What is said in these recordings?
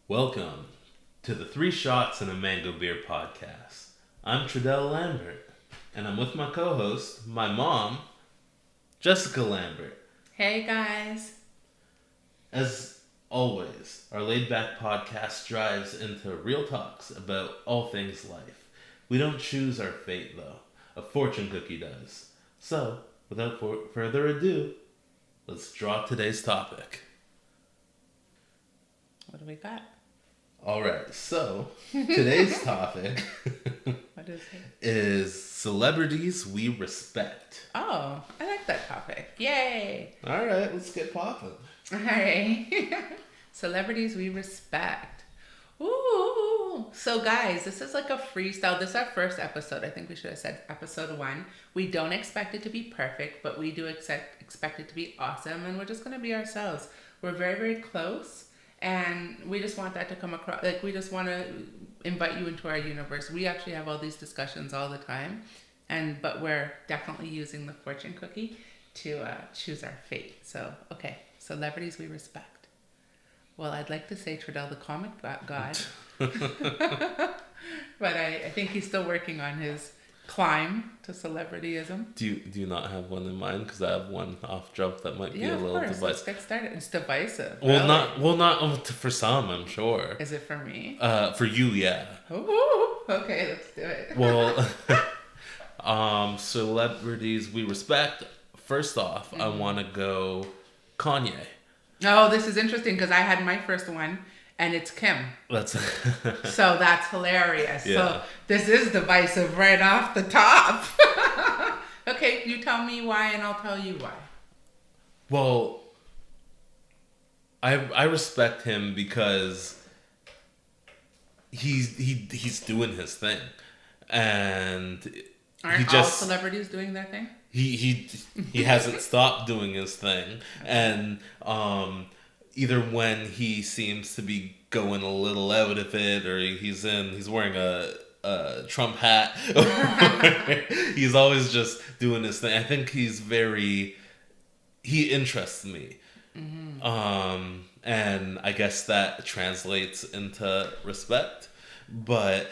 Welcome to the Three Shots and a Mango Beer podcast. I'm Tredel Lambert, and I'm with my co-host, my mom, Jessica Lambert. Hey guys. As always, our laid-back podcast drives into real talks about all things life. We don't choose our fate, though. A fortune cookie does. So, without further ado, let's draw today's topic. What do we got? Alright, so today's topic What is it? is celebrities we respect. Oh, I like that topic. Yay! Alright, let's get popping. Alright. Celebrities we respect. Ooh. So guys, this is like a freestyle. This is our first episode. I think we should have said episode 1. We don't expect it to be perfect, but we do expect it to be awesome, and we're just going to be ourselves. We're very, very close. And we just want that to come across. Like, we just want to invite you into our universe. We actually have all these discussions all the time, but we're definitely using the fortune cookie to choose our fate. So, okay, celebrities we respect. Well, I'd like to say Tredel the comic god, but I think he's still working on his climb to celebrityism. Do you not have one in mind? Because I have one off jump that might be a little divisive. Let's get started. It's divisive. Well, not for some, I'm sure. Is it for me? For you, yeah. Ooh, okay, let's do it. Well, celebrities we respect. First off, I want to go Kanye. Oh, this is interesting because I had my first one. And it's Kim. So that's hilarious. Yeah. So this is divisive right off the top. Okay, you tell me why and I'll tell you why. Well, I respect him because he's doing his thing, and Aren't all celebrities doing their thing? He hasn't stopped doing his thing, and either when he seems to be going a little out of it, or he's wearing a Trump hat, he's always just doing his thing. I think he interests me. Mm-hmm. And I guess that translates into respect, but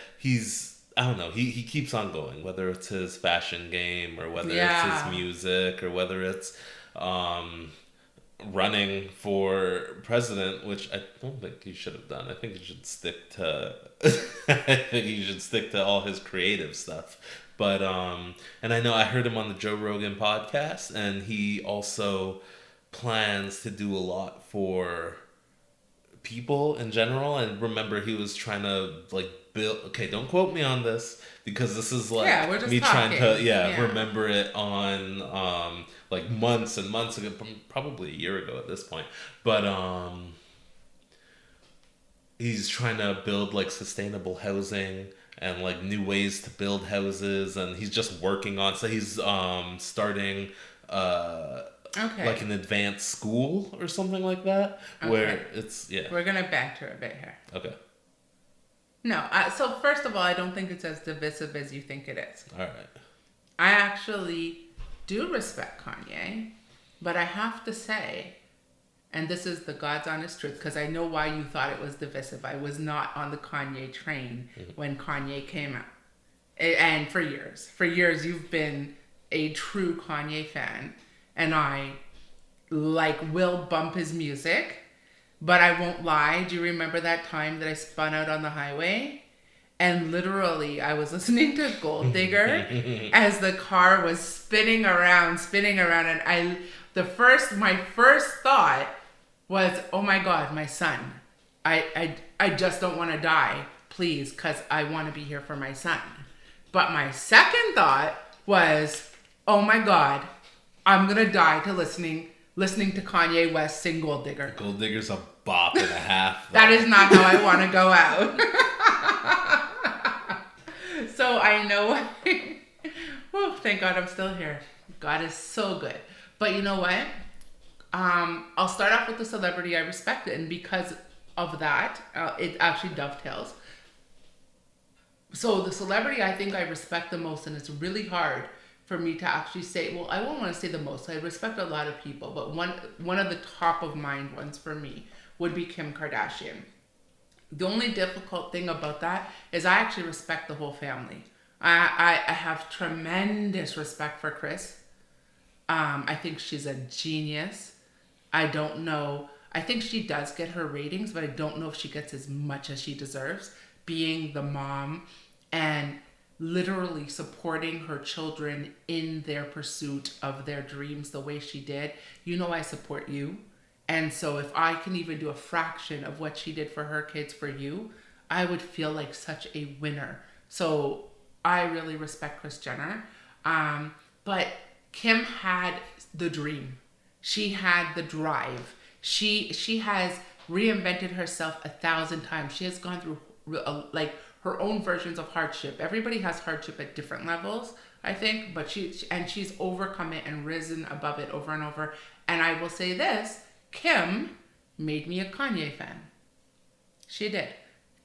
I don't know, he keeps on going, whether it's his fashion game, or whether it's his music, or whether it's running for president, which I don't think he should have done. I think he should stick to all his creative stuff. But and I heard him on the Joe Rogan podcast, and he also plans to do a lot for people in general. And remember, he was trying to build. Okay, don't quote me on this, because this is we're just me talking. trying to remember it on months and months ago, probably a year ago at this point. But he's trying to build sustainable housing and new ways to build houses, and he's just working on. So he's starting an advanced school or something like that, where it's We're gonna banter a bit here. Okay. No, so first of all, I don't think it's as divisive as you think it is. All right. I actually do respect Kanye, but I have to say, and this is the God's honest truth, because I know why you thought it was divisive. I was not on the Kanye train when Kanye came out. And for years you've been a true Kanye fan, and I will bump his music. But I won't lie. Do you remember that time that I spun out on the highway? And literally, I was listening to Gold Digger as the car was spinning around. And my first thought was, oh my God, my son. I just don't want to die, please, because I want to be here for my son. But my second thought was, oh my God, I'm going to die to listening to Kanye West sing Gold Digger. Gold Digger's a bop and a half. That is not how I want to go out. So I know. Whew, thank God I'm still here. God is so good. But you know what? I'll start off with the celebrity I respect, and because of that, it actually dovetails. So the celebrity I think I respect the most, and it's really hard for me to actually say, well, I won't want to say the most. I respect a lot of people, but one of the top of mind ones for me would be Kim Kardashian. The only difficult thing about that is I actually respect the whole family. I have tremendous respect for Chris. I think she's a genius. I don't know. I think she does get her ratings, but I don't know if she gets as much as she deserves, being the mom and literally supporting her children in their pursuit of their dreams the way she did. You know, I support you. And so if I can even do a fraction of what she did for her kids for you, I would feel like such a winner. So I really respect Kris Jenner. But Kim had the dream. She had the drive. She has reinvented herself 1,000 times. She has gone through like her own versions of hardship. Everybody has hardship at different levels, I think, but she's overcome it and risen above it over and over. And I will say this, Kim made me a Kanye fan. She did.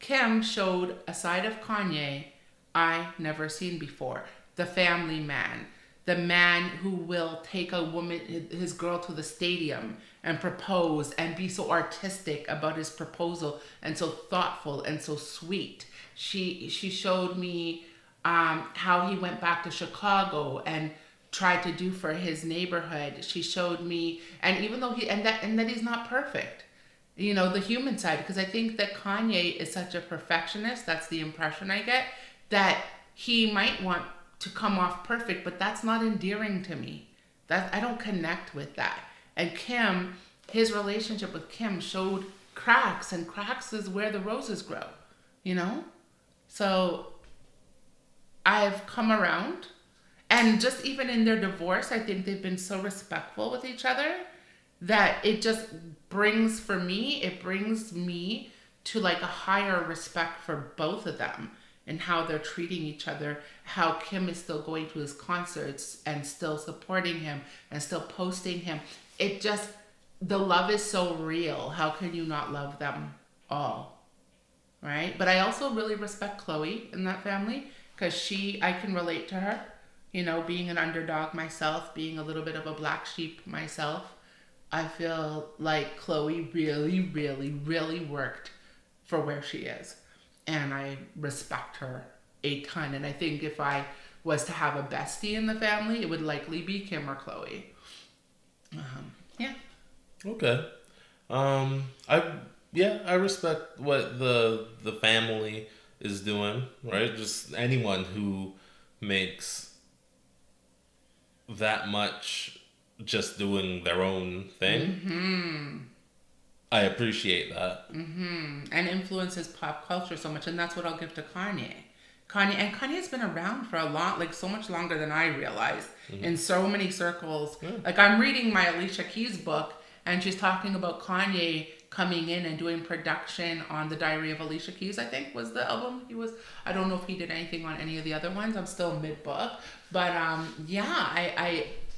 Kim showed a side of Kanye I never seen before. The family man. The man who will take a woman, his girl, to the stadium and propose and be so artistic about his proposal and so thoughtful and so sweet. She showed me how he went back to Chicago and tried to do for his neighborhood. She showed me, and even though that he's not perfect, you know, the human side, because I think that Kanye is such a perfectionist. That's the impression I get, that he might want to come off perfect, but that's not endearing to me. That I don't connect with that. And Kim, his relationship with Kim showed cracks, and cracks is where the roses grow, you know? So I've come around, and just even in their divorce, I think they've been so respectful with each other that it just brings me to like a higher respect for both of them and how they're treating each other, how Kim is still going to his concerts and still supporting him and still posting him. It just, the love is so real. How can you not love them all? Right? But I also really respect Chloe in that family, because I can relate to her, you know, being an underdog myself, being a little bit of a black sheep myself. I feel like Chloe really, really, really worked for where she is. And I respect her a ton. And I think if I was to have a bestie in the family, it would likely be Kim or Chloe. Yeah. Okay. I respect what the family is doing, right? Just anyone who makes that much just doing their own thing. Mm-hmm. I appreciate that. Mm-hmm. And influences pop culture so much, and that's what I'll give to Kanye. Kanye's been around for so much longer than I realized, in so many circles. Yeah. Like, I'm reading my Alicia Keys book, and she's talking about Kanye coming in and doing production on The Diary of Alicia Keys, I think was the album he was. I don't know if he did anything on any of the other ones. I'm still mid-book. But I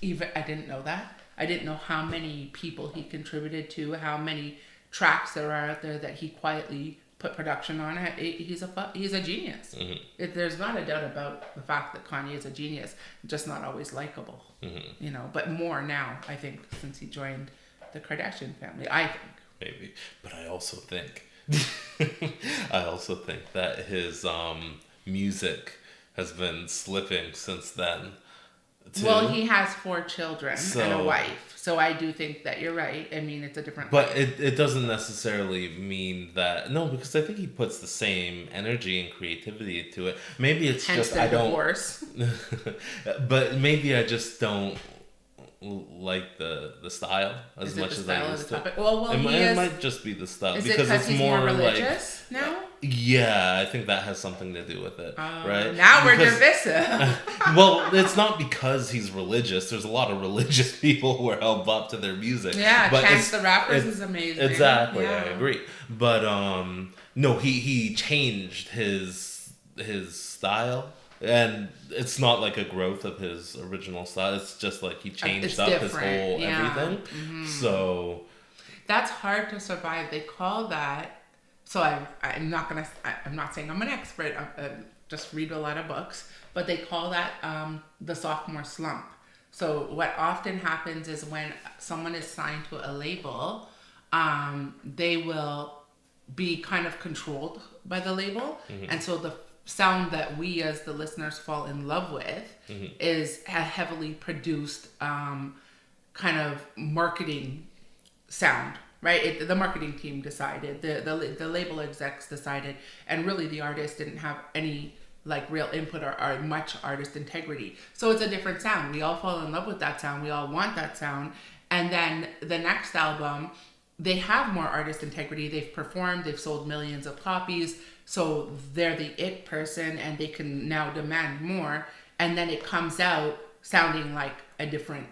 didn't know that. I didn't know how many people he contributed to, how many tracks there are out there that he quietly put production on. He's a genius. Mm-hmm. There's not a doubt about the fact that Kanye is a genius, just not always likable. Mm-hmm. You know, but more now, I think, since he joined the Kardashian family. I think. Maybe, but I also think that his music has been slipping since then. Well, he has 4 children and a wife, so I do think that you're right. I mean, it's a different. But it doesn't necessarily mean that. No, because I think he puts the same energy and creativity to it. Maybe it's Hence just I don't. Divorce. But maybe I just don't like the style as much as I used to. Well, it might just be the style, is because it's he's more religious like now. Yeah, I think that has something to do with it, right? Now we're divisive. Well, it's not because he's religious. There's a lot of religious people who are held up to their music. Yeah, but Chance the Rapper is amazing. Exactly, yeah. I agree. But no, he changed his style. And it's not like a growth of his original style. It's just like he changed up his whole everything. Mm-hmm. So that's hard to survive. They call that. So I'm not saying I'm an expert. I just read a lot of books, but they call that the sophomore slump. So what often happens is when someone is signed to a label, they will be kind of controlled by the label. Mm-hmm. And so the sound that we as the listeners fall in love with Mm-hmm. is a heavily produced kind of marketing sound, right? The marketing team decided, the label execs decided, and really the artist didn't have any like real input or much artist integrity. So it's a different sound. We all fall in love with that sound. We all want that sound. And then the next album, they have more artist integrity. They've performed, they've sold millions of copies. So they're the it person and they can now demand more. And then it comes out sounding like a different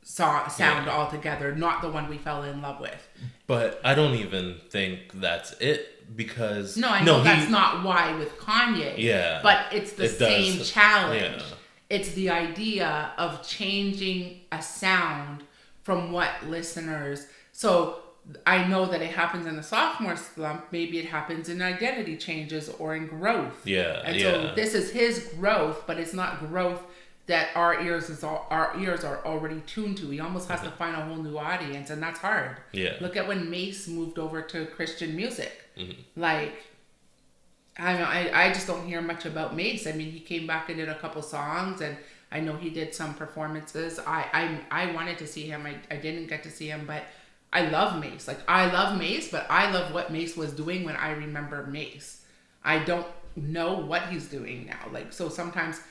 sound altogether, not the one we fell in love with. But I don't even think that's it, because No, I know that's not why with Kanye. Yeah, but it's the same challenge. Yeah. It's the idea of changing a sound from what listeners. So I know that it happens in the sophomore slump. Maybe it happens in identity changes or in growth. Yeah, and so this is his growth, but it's not growth that our ears are already tuned to. He almost has to find a whole new audience, and that's hard. Yeah. Look at when Mace moved over to Christian music. Mm-hmm. Like, I just don't hear much about Mace. I mean, he came back and did a couple songs, and I know he did some performances. I wanted to see him. I didn't get to see him, but I love Mace. Like, I love Mace, but I love what Mace was doing when I remember Mace. I don't know what he's doing now. Like, so sometimes,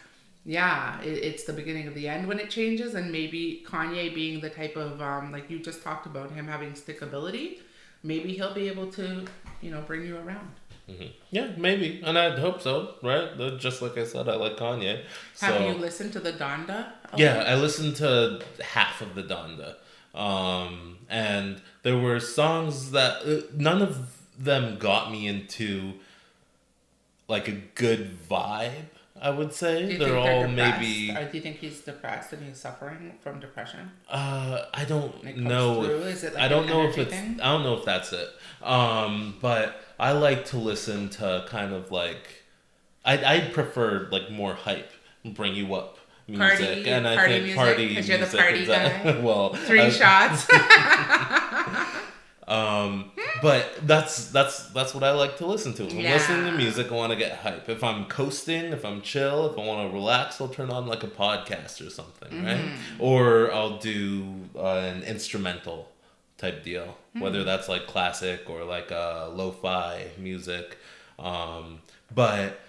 yeah, it's the beginning of the end when it changes, and maybe Kanye being the type of, like you just talked about, him having stickability, maybe he'll be able to, bring you around. Mm-hmm. Yeah, maybe. And I hope so, right? Just like I said, I like Kanye. Have you listened to the Donda album? Yeah, I listened to half of the Donda. And there were songs that none of them got me into like a good vibe, I would say. They're all maybe. Or do you think he's depressed and he's suffering from depression? I don't know. Is it like I don't know if thing? I don't know if that's it. But I like to listen to kind of like I prefer like more hype, bring you up music, and I think music, party because you're the music party guy. Well, 3 shots. But that's what I like to listen to. If I'm listening to music, I want to get hype. If I'm coasting, if I'm chill, if I want to relax, I'll turn on like a podcast or something, right? Or I'll do an instrumental type deal, whether that's like classic or like lo-fi music. But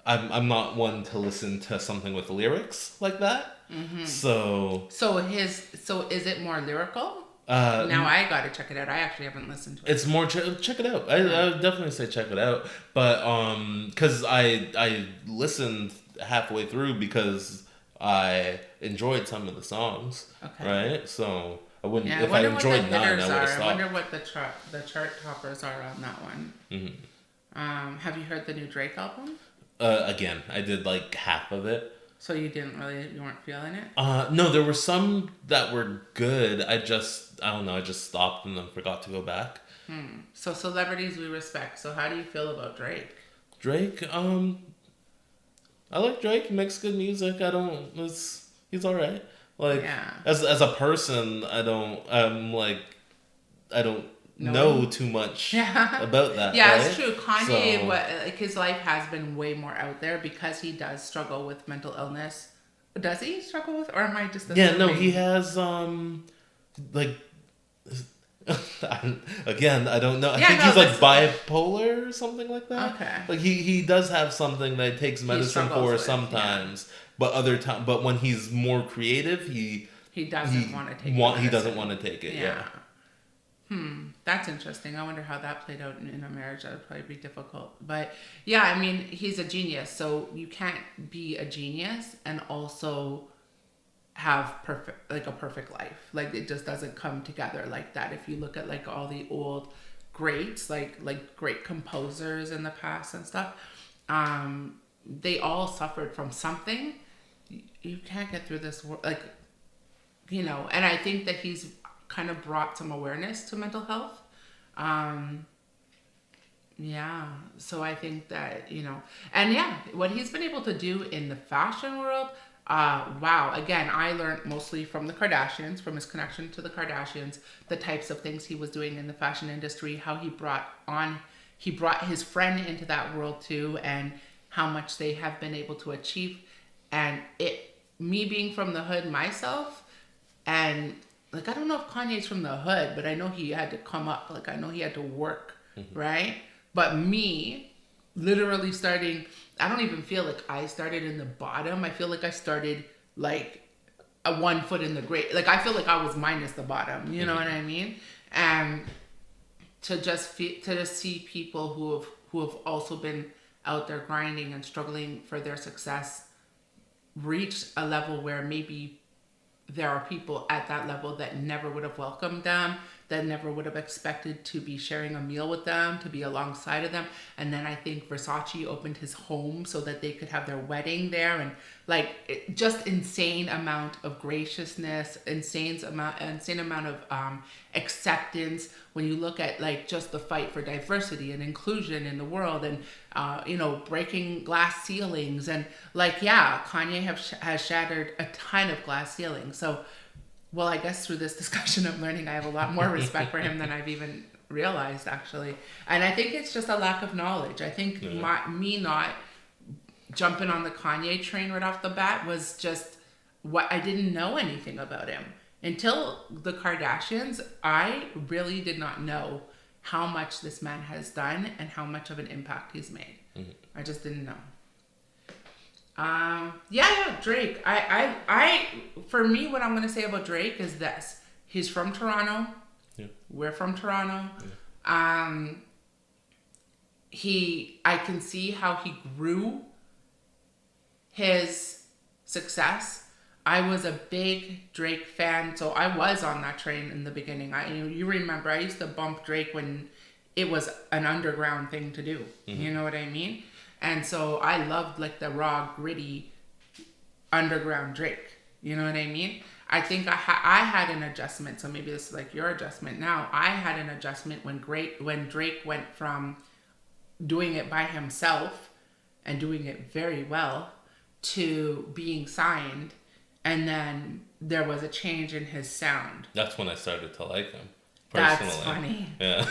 I'm not one to listen to something with lyrics like that. So is it more lyrical? Now I gotta check it out. I actually haven't listened to it. It's more check it out. I would definitely say check it out. But because I listened halfway through because I enjoyed some of the songs. Okay. Right. So I wouldn't. Yeah, if I enjoyed 9, I would have stopped. I wonder what the chart toppers are on that one. Mm-hmm. Have you heard the new Drake album? Again, I did like half of it. So you weren't feeling it? No, there were some that were good. I don't know, I just stopped and then forgot to go back. So celebrities we respect. So how do you feel about Drake? Drake, I like Drake. He makes good music. He's all right. Like, as a person, I don't know too much about that. Yeah, right? It's true. Kanye, his life has been way more out there because he does struggle with mental illness. Does he struggle with, or am I just assuming? Yeah, no, he has like. Again, I don't know. I think he's like bipolar or something like that. Okay. Like he does have something that he takes medicine for sometimes, but when he's more creative, he doesn't want to take it. He doesn't want to take it. Yeah. That's interesting. I wonder how that played out in a marriage. That would probably be difficult. But yeah, I mean, he's a genius. So you can't be a genius and also have a perfect life. Like, it just doesn't come together like that. If you look at like all the old greats, like great composers in the past and stuff, they all suffered from something. You can't get through this world, and I think that he's kind of brought some awareness to mental health. So I think that, what he's been able to do in the fashion world, wow, again, I learned mostly from the Kardashians, from his connection to the Kardashians, the types of things he was doing in the fashion industry, how he brought his friend into that world too, and how much they have been able to achieve. And me being from the hood myself, and like, I don't know if Kanye's from the hood, but I know he had to come up. Like, I know he had to work, right? But me, literally starting, I don't even feel like I started in the bottom. I feel like I started like a 1 foot in the grave. Like, I feel like I was minus the bottom. You know what I mean? And to just see people who have also been out there grinding and struggling for their success reach a level where maybe there are people at that level that never would have welcomed them, that never would have expected to be sharing a meal with them, to be alongside of them. And then I think Versace opened his home so that they could have their wedding there, and like just insane amount of graciousness, insane amount of acceptance. When you look at like just the fight for diversity and inclusion in the world, and breaking glass ceilings, and like, yeah, Kanye has shattered a ton of glass ceilings. So, well, I guess through this discussion I'm learning I have a lot more respect for him than I've even realized, actually. And I think it's just a lack of knowledge. I think me not jumping on the Kanye train right off the bat was just what I didn't know anything about him. Until the Kardashians, I really did not know how much this man has done and how much of an impact he's made. I just didn't know. Drake. I for me, what I'm gonna say about Drake is this: he's from Toronto. Yeah. We're from Toronto. Yeah. I can see how he grew his success. I was a big Drake fan, so I was on that train in the beginning. You remember, I used to bump Drake when it was an underground thing to do. You know what I mean? And so I loved like the raw, gritty, underground Drake. You know what I mean? I think I had an adjustment, so maybe this is like your adjustment now. I had an adjustment when Drake went from doing it by himself and doing it very well to being signed. And then there was a change in his sound. That's when I started to like him, personally. That's funny. Yeah.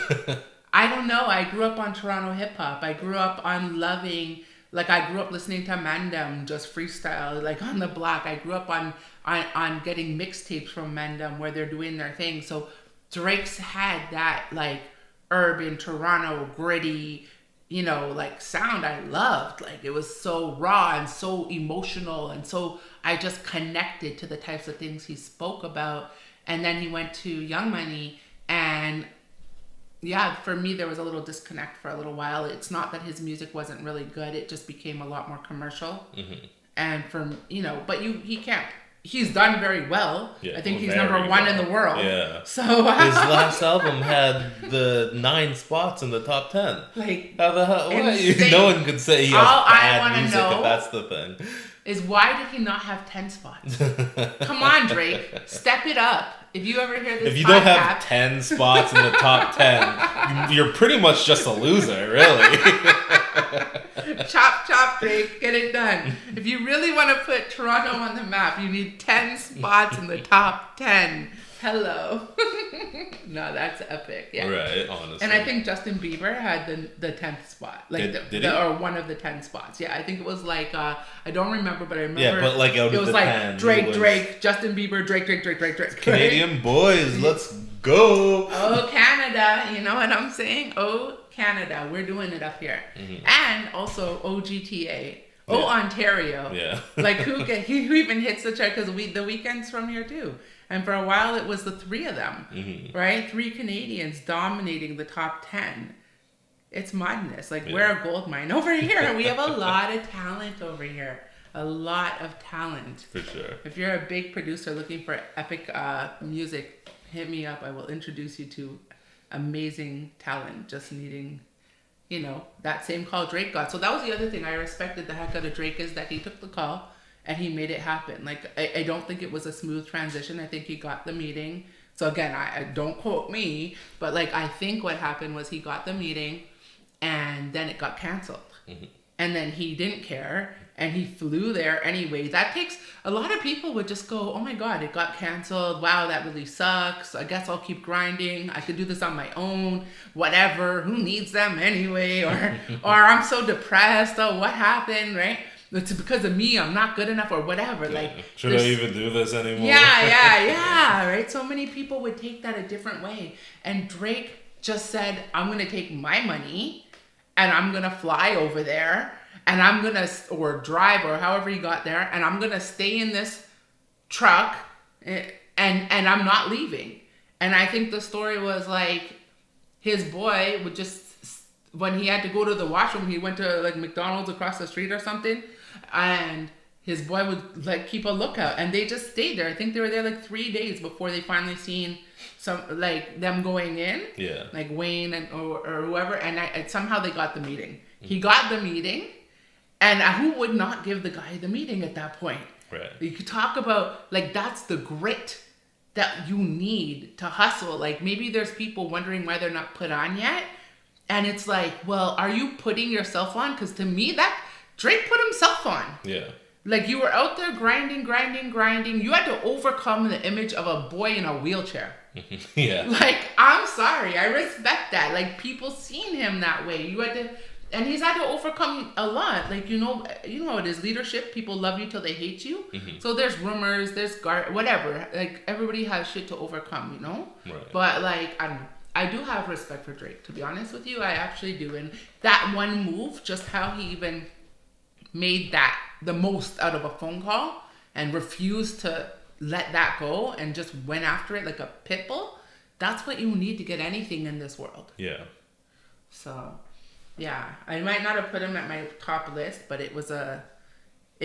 I don't know. I grew up on Toronto hip-hop. I grew up on loving, like, I grew up listening to Mandem, just freestyle, like, on the block. I grew up on getting mixtapes from Mandem where they're doing their thing. So Drake's had that, like, urban, Toronto, gritty, like, sound I loved. Like, it was so raw and so emotional, and so I just connected to the types of things he spoke about. And then he went to Young Money, and yeah, for me, there was a little disconnect for a little while. It's not that his music wasn't really good. It just became a lot more commercial. And he can't. He's done very well. Yeah, I think he's number one in the world. Yeah. So his last album had the 9 spots in the top 10. Like, how the hell? No one could say he has bad music if that's the thing. Is why did he not have 10 spots? Come on, Drake. Step it up. If you ever hear this If you don't have 10 spots in the top 10, you're pretty much just a loser, really. Chop, chop, Drake. Get it done. If you really want to put Toronto on the map, you need 10 spots in the top 10. Hello. No, that's epic. Yeah. Right, honestly. And I think Justin Bieber had the 10th spot. Like did he? Or one of the 10 spots. Yeah, I think it was like, I don't remember, but I remember. Yeah, but like out of the 10. Drake, Justin Bieber, Drake. Canadian boys, let's go. Oh, Canada. You know what I'm saying? Oh, Canada. We're doing it up here. And also OGTA. Oh, yeah. Ontario. Yeah. Like, who even hits the chart? Because the Weeknd's from here too. And for a while, it was the 3 of them, right? 3 Canadians dominating the top 10. It's madness. Like, we're a gold mine over here. We have a lot of talent over here. A lot of talent. For sure. If you're a big producer looking for epic music, hit me up. I will introduce you to amazing talent. Just needing, that same call Drake got. So that was the other thing I respected the heck out of Drake, is that he took the call. And he made it happen. Like, I don't think it was a smooth transition. I think he got the meeting. So again, I don't quote me, but like, I think what happened was he got the meeting and then it got canceled. And then he didn't care. and he flew there anyway. That takes a lot of people would just go, oh my God, it got canceled. Wow, that really sucks. I guess I'll keep grinding. I could do this on my own. Whatever. Who needs them anyway? Or I'm so depressed. Oh, what happened? Right? It's because of me. I'm not good enough or whatever. Like, should I even do this anymore? Yeah. Right. So many people would take that a different way. And Drake just said, I'm going to take my money and I'm going to fly over there and I'm going to, or drive or however he got there, and I'm going to stay in this truck and I'm not leaving. And I think the story was like his boy would just, when he had to go to the washroom, he went to like McDonald's across the street or something, and his boy would like keep a lookout, and they just stayed there. I think they were there like 3 days before they finally seen some, like, them going in. Yeah. Like Wayne and or whoever, and somehow they got the meeting. He got the meeting, and who would not give the guy the meeting at that point? Right. You could talk about, like, that's the grit that you need to hustle. Like, maybe there's people wondering why they're not put on yet, and it's like, well, are you putting yourself on? Because to me, that Drake put himself on. Yeah. Like, you were out there grinding. You had to overcome the image of a boy in a wheelchair. Yeah. Like, I'm sorry. I respect that. Like, people seen him that way. You had to, and he's had to overcome a lot. Like, you know how it is. Leadership, people love you till they hate you. Mm-hmm. So there's rumors, there's whatever. Like, everybody has shit to overcome, you know? Right. But, like, I don't know. I do have respect for Drake, to be honest with you. I actually do. And that one move, just how he even made that the most out of a phone call and refused to let that go and just went after it like a pit bull, that's what you need to get anything in this world. Yeah. So, yeah. I might not have put him at my top list, but it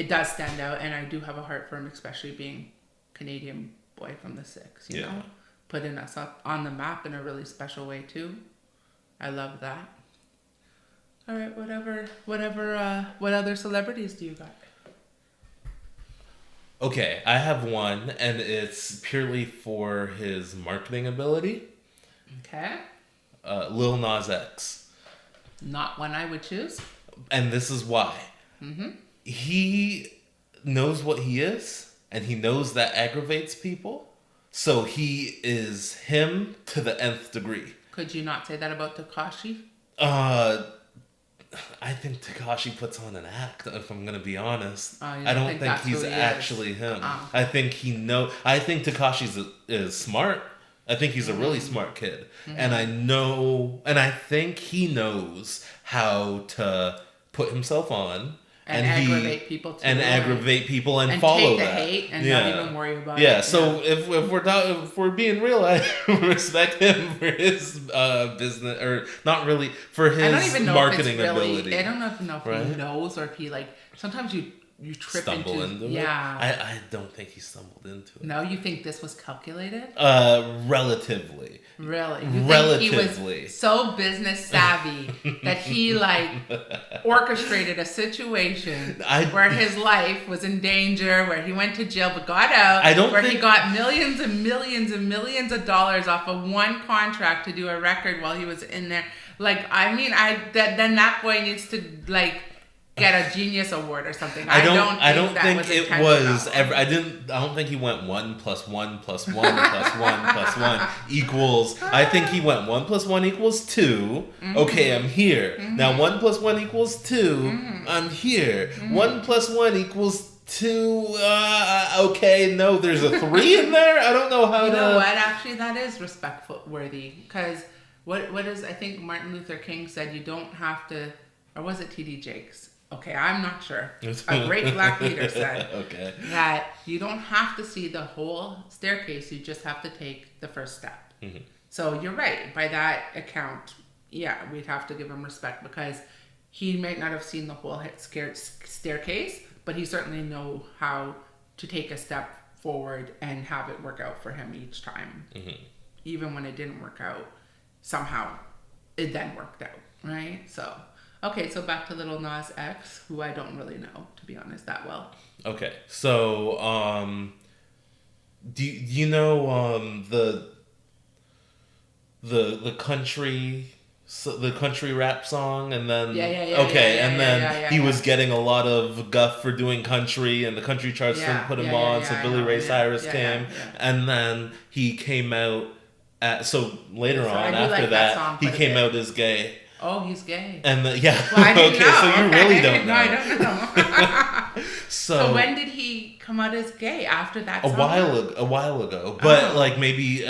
does stand out, and I do have a heart for him, especially being Canadian boy from the 6, you know? Putting us up on the map in a really special way too. I love that. All right, what other celebrities do you got? Okay, I have one, and it's purely for his marketing ability. Okay. Lil Nas X. Not one I would choose. And this is why. Mm-hmm. He knows what he is, and he knows that aggravates people. So he is him to the nth degree. Could you not say that about Tekashi? I think Tekashi puts on an act, if I'm going to be honest. I don't think he's actually him. I think I think Tekashi is smart. I think he's a really smart kid. Mm-hmm. And I think he knows how to put himself on. And aggravate people too. And aggravate people and follow that. And take the hate and not even worry about it. Yeah, so if we're being real, I respect him for his business, or not really, for his marketing ability. I don't know if he knows, or if he, like, sometimes you trip into it. Yeah. I don't think he stumbled into it. No, you think this was calculated? Relatively. Really? You think he was so business savvy that he, like, orchestrated a situation where his life was in danger, where he went to jail but got out, he got millions and millions and millions of dollars off of one contract to do a record while he was in there. Like, I mean, then that boy needs to, like, get a Genius Award or something. I don't think it was ever. I don't think he went 1 + 1 + 1 + 1 + 1 equals. I think he went 1 + 1 = 2. Mm-hmm. Okay, I'm here. Mm-hmm. Now 1 + 1 = 2. Mm-hmm. I'm here. Mm-hmm. 1 + 1 = 2. Okay, no, there's a 3 in there. I don't know how. You know what? Actually, that is respectful worthy, because what is, I think Martin Luther King said, you don't have to, or was it T.D. Jakes? Okay, I'm not sure. A great black leader said that you don't have to see the whole staircase. You just have to take the first step. Mm-hmm. So you're right. By that account, yeah, we'd have to give him respect, because he might not have seen the whole staircase, but he certainly know how to take a step forward and have it work out for him each time. Mm-hmm. Even when it didn't work out, somehow it then worked out, right? So... Okay, so back to Lil Nas X, who I don't really know, to be honest, that well. Okay, so do you know the country So the country rap song, and then he was getting a lot of guff for doing country, and the country charts didn't put him on. So Billy Ray Cyrus came, and then he came out. So later on, after that, he came out as gay. Oh, he's gay. And Well, I didn't know. So you really don't know. No, I don't know. So when did he come out as gay? After that song? A while ago, but like maybe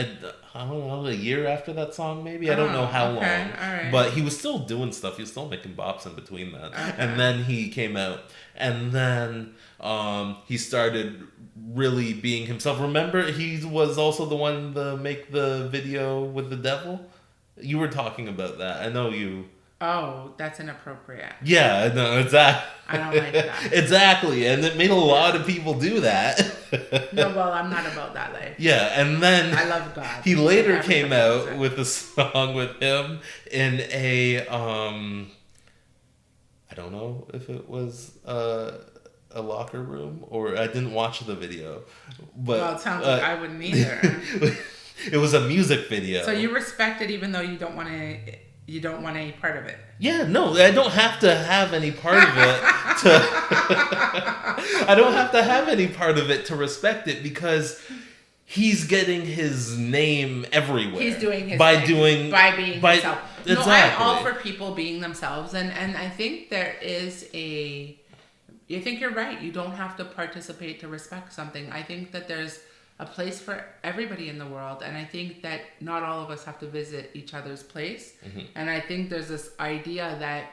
I don't know, a year after that song, maybe. I don't know how long. All right. But he was still doing stuff. He was still making bops in between that. Okay. And then he came out. And then he started really being himself. Remember, he was also the one to make the video with the devil? You were talking about that. I know you... Oh, that's inappropriate. Yeah, no, exactly. I don't like that. Exactly, and it made a lot of people do that. No, well, I'm not about that life. Yeah, and then... I love God. He later came out with a song with him in a... I don't know if it was a locker room, or I didn't watch the video. But, well, it sounds like I wouldn't either. It was a music video. So you respect it even though you don't want to... You don't want any part of it. Yeah, no, I don't have to have any part of it to. I don't have to have any part of it to respect it, because he's getting his name everywhere. He's doing his by thing, by being himself. Exactly. No, I'm all for people being themselves, and I think there is a. I think you're right. You don't have to participate to respect something. I think that there's a place for everybody in the world, and I think that not all of us have to visit each other's place. Mm-hmm. And I think there's this idea that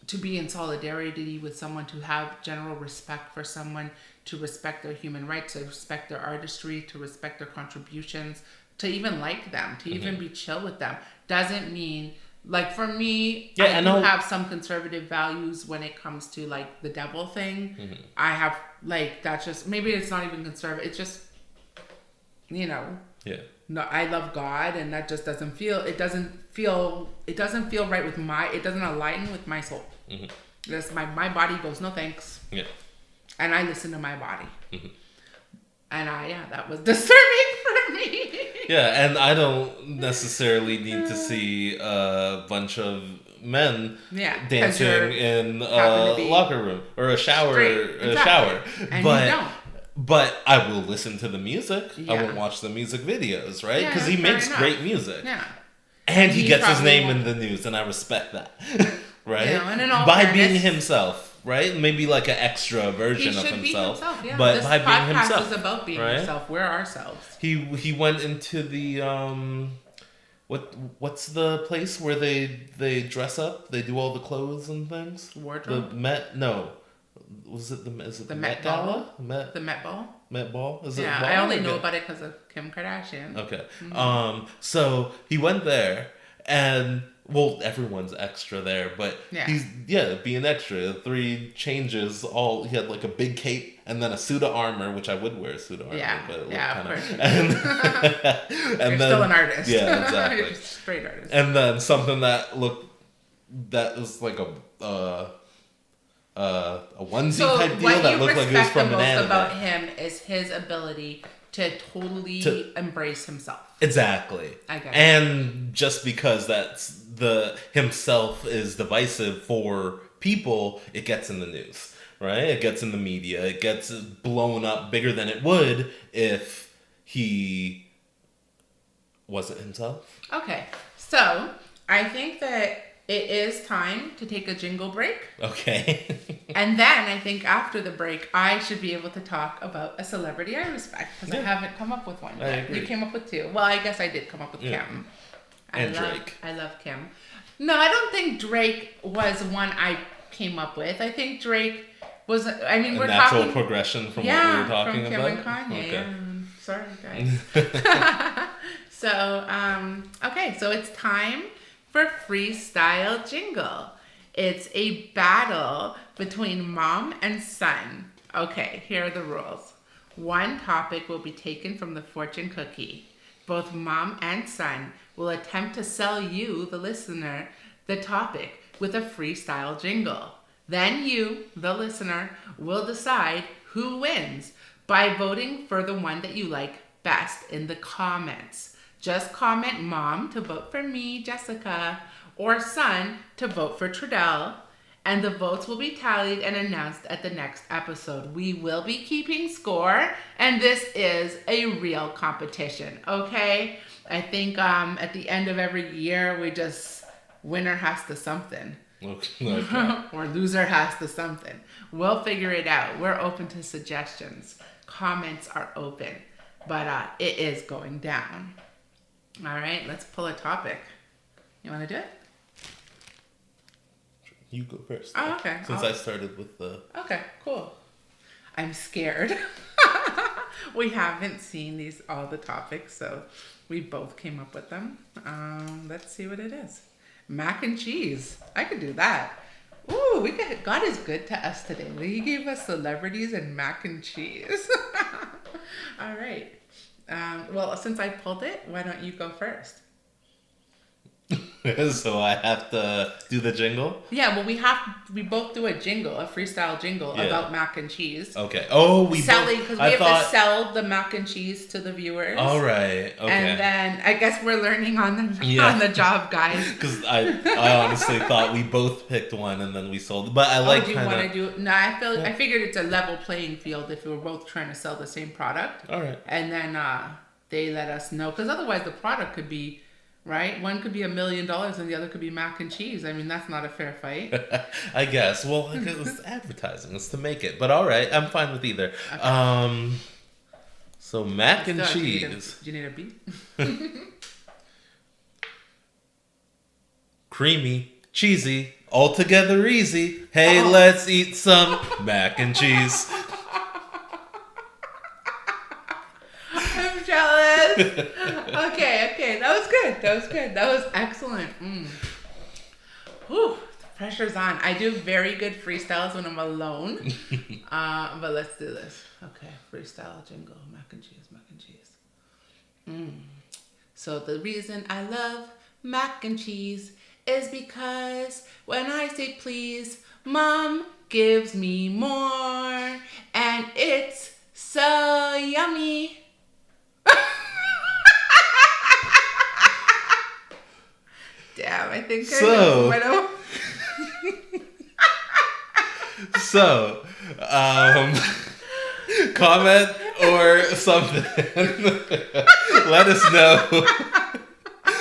to be in solidarity with someone, to have general respect for someone, to respect their human rights, to respect their artistry, to respect their contributions, to even like them, to even be chill with them, doesn't mean... Like, for me, I do have some conservative values when it comes to, like, the devil thing. Mm-hmm. I have, like, that's just... Maybe it's not even conservative. It's just, you know... Yeah. No, I love God, and that just doesn't feel... It doesn't feel right with my... It doesn't align with my soul. Mm-hmm. Just my body goes, no thanks. Yeah. And I listen to my body. Mm-hmm. And that was disturbing for me. Yeah, and I don't necessarily need to see a bunch of men dancing in a locker room or a shower. And you don't. But I will listen to the music. Yeah. I won't watch the music videos, right? Because he makes great music. Yeah. And he gets his name in the news, and I respect that. Right? Yeah, and in all by being himself. Right? Maybe like an extra version of himself. Be himself, yeah. But this by being himself. This podcast is about being himself. We're ourselves. He went into the what's the place where they dress up? They do all the clothes and things? Wardrobe? The Met? No. Was it the Met Gala? The Met Ball? Met Ball? Is it ball? I only know about it because of Kim Kardashian. Okay. Mm-hmm. So he went there, and well, everyone's extra there, but he's being extra. 3 changes. He had like a big cape and then a suit of armor, which I would wear a suit of armor, but it looked kind of. And you're still an artist. Yeah, exactly. You're a straight artist. And then something that was like a onesie type deal that looked like it was from an anime. What you respect the most about him is his ability to totally embrace himself. Exactly. I get it. And just because that's himself is divisive for people, it gets in the news, right? It gets in the media. It gets blown up bigger than it would if he wasn't himself. Okay. So, I think that it is time to take a jingle break. Okay. And then I think after the break, I should be able to talk about a celebrity I respect, because I haven't come up with one yet. I agree. You came up with 2. Well, I guess I did come up with Kim. Drake. I love Kim. No, I don't think Drake was one I came up with. I think Drake was... I mean, we're natural talking... progression from what we were talking from Kim about? and Kanye. Okay. Sorry, guys. So it's time for Freestyle Jingle. It's a battle between mom and son. Okay, here are the rules. 1 topic will be taken from the fortune cookie. Both mom and son will attempt to sell you, the listener, the topic with a freestyle jingle. Then you, the listener, will decide who wins by voting for the one that you like best in the comments. just comment mom to vote for me, Jessica, or son to vote for Tredel, and the votes will be tallied and announced at the next episode. We will be keeping score, and this is a real competition, okay? I think at the end of every year, we just, winner has to something. Okay. Or loser has to something. We'll figure it out. We're open to suggestions. Comments are open, but it is going down. All right, let's pull a topic. You want to do it? You go first. Oh, okay. Since I started with the... Okay, cool. I'm scared. We haven't seen all the topics, so we both came up with them. Let's see what it is. Mac and cheese. I could do that. Ooh, God is good to us today. He gave us celebrities and mac and cheese. All right. Well, since I pulled it, why don't you go first? So I have to do the jingle? Yeah, well, we both do a jingle, a freestyle jingle about mac and cheese. Okay. Oh, selling, because we have to sell the mac and cheese to the viewers. All right. Okay. And then I guess we're learning on the job, guys. Because I honestly thought we both picked one and then we sold. But I like. Do you want to do? No, I figured it's a level playing field if we were both trying to sell the same product. All right. And then they let us know, because otherwise the product could be. Right? One could be $1 million and the other could be mac and cheese. I mean, that's not a fair fight. I guess. Well, it's advertising. It's to make it. But all right, I'm fine with either. Okay. So mac and cheese. Do you need a beat? Creamy, cheesy, altogether easy. Hey, let's eat some mac and cheese. I'm jealous. Okay. That was good. That was excellent. Whew, the pressure's on. I do very good freestyles when I'm alone. But let's do this. Okay, freestyle jingle. Mac and cheese. So the reason I love mac and cheese is because when I say please, Mom gives me more. And it's so yummy. Damn, I think I know. So, comment or something. Let us know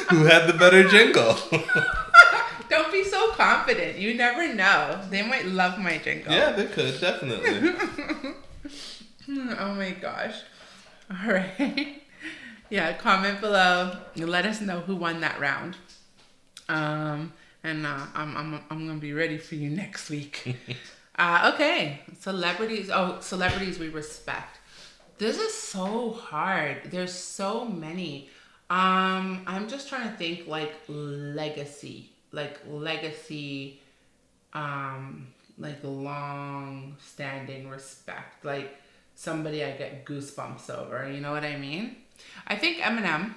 who had the better jingle. Don't be so confident. You never know. They might love my jingle. Yeah, they could, definitely. Oh my gosh. All right. Yeah, comment below. Let us know who won that round. I'm gonna be ready for you next week. Okay, celebrities we respect. This is so hard. There's so many. I'm just trying to think like legacy, like long-standing respect, like somebody I get goosebumps over. You know what I mean? I think Eminem.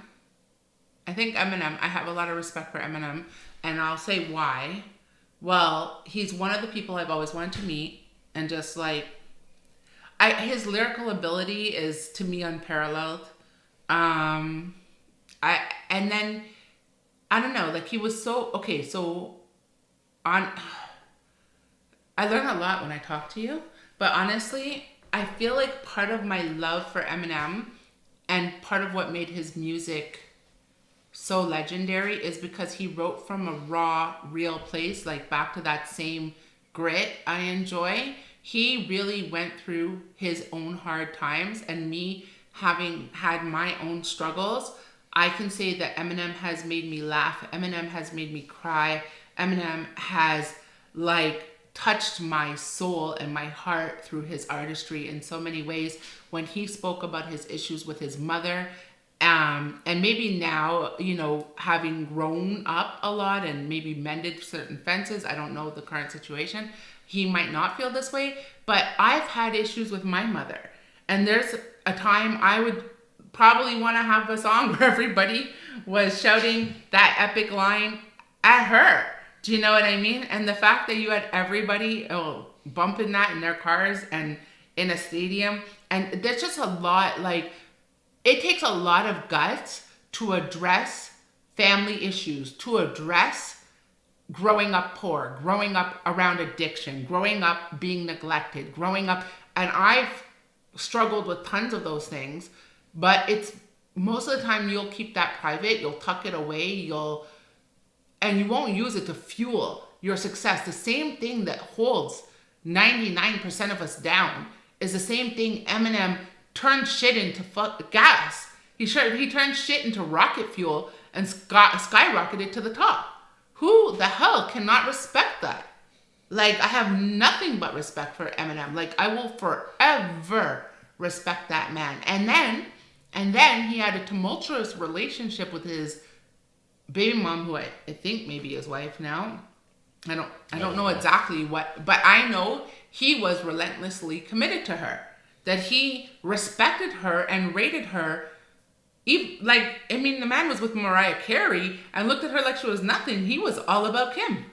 I have a lot of respect for Eminem, and I'll say why. Well, he's one of the people I've always wanted to meet, and just like, his lyrical ability is to me unparalleled. And then I don't know, like he was so okay. So I learn a lot when I talk to you, but honestly, I feel like part of my love for Eminem and part of what made his music so legendary is because he wrote from a raw, real place, like back to that same grit I enjoy. He really went through his own hard times, and me having had my own struggles, I can say that Eminem has made me laugh. Eminem has made me cry. Eminem has touched my soul and my heart through his artistry in so many ways. When he spoke about his issues with his mother, and maybe now, having grown up a lot and maybe mended certain fences, I don't know the current situation, he might not feel this way, but I've had issues with my mother. And there's a time I would probably want to have a song where everybody was shouting that epic line at her. Do you know what I mean? And the fact that you had everybody bumping that in their cars and in a stadium, and there's just a lot, it takes a lot of guts to address family issues, to address growing up poor, growing up around addiction, growing up being neglected, growing up, and I've struggled with tons of those things, but it's most of the time you'll keep that private, you'll tuck it away, and you won't use it to fuel your success. The same thing that holds 99% of us down is the same thing Eminem turned shit into gas. He turned shit into rocket fuel and skyrocketed to the top. Who the hell cannot respect that? Like, I have nothing but respect for Eminem. Like, I will forever respect that man. And then he had a tumultuous relationship with his baby mom, who I think maybe his wife now. I don't know exactly what, but I know he was relentlessly committed to her. That he respected her and rated her. The man was with Mariah Carey and looked at her like she was nothing. He was all about Kim.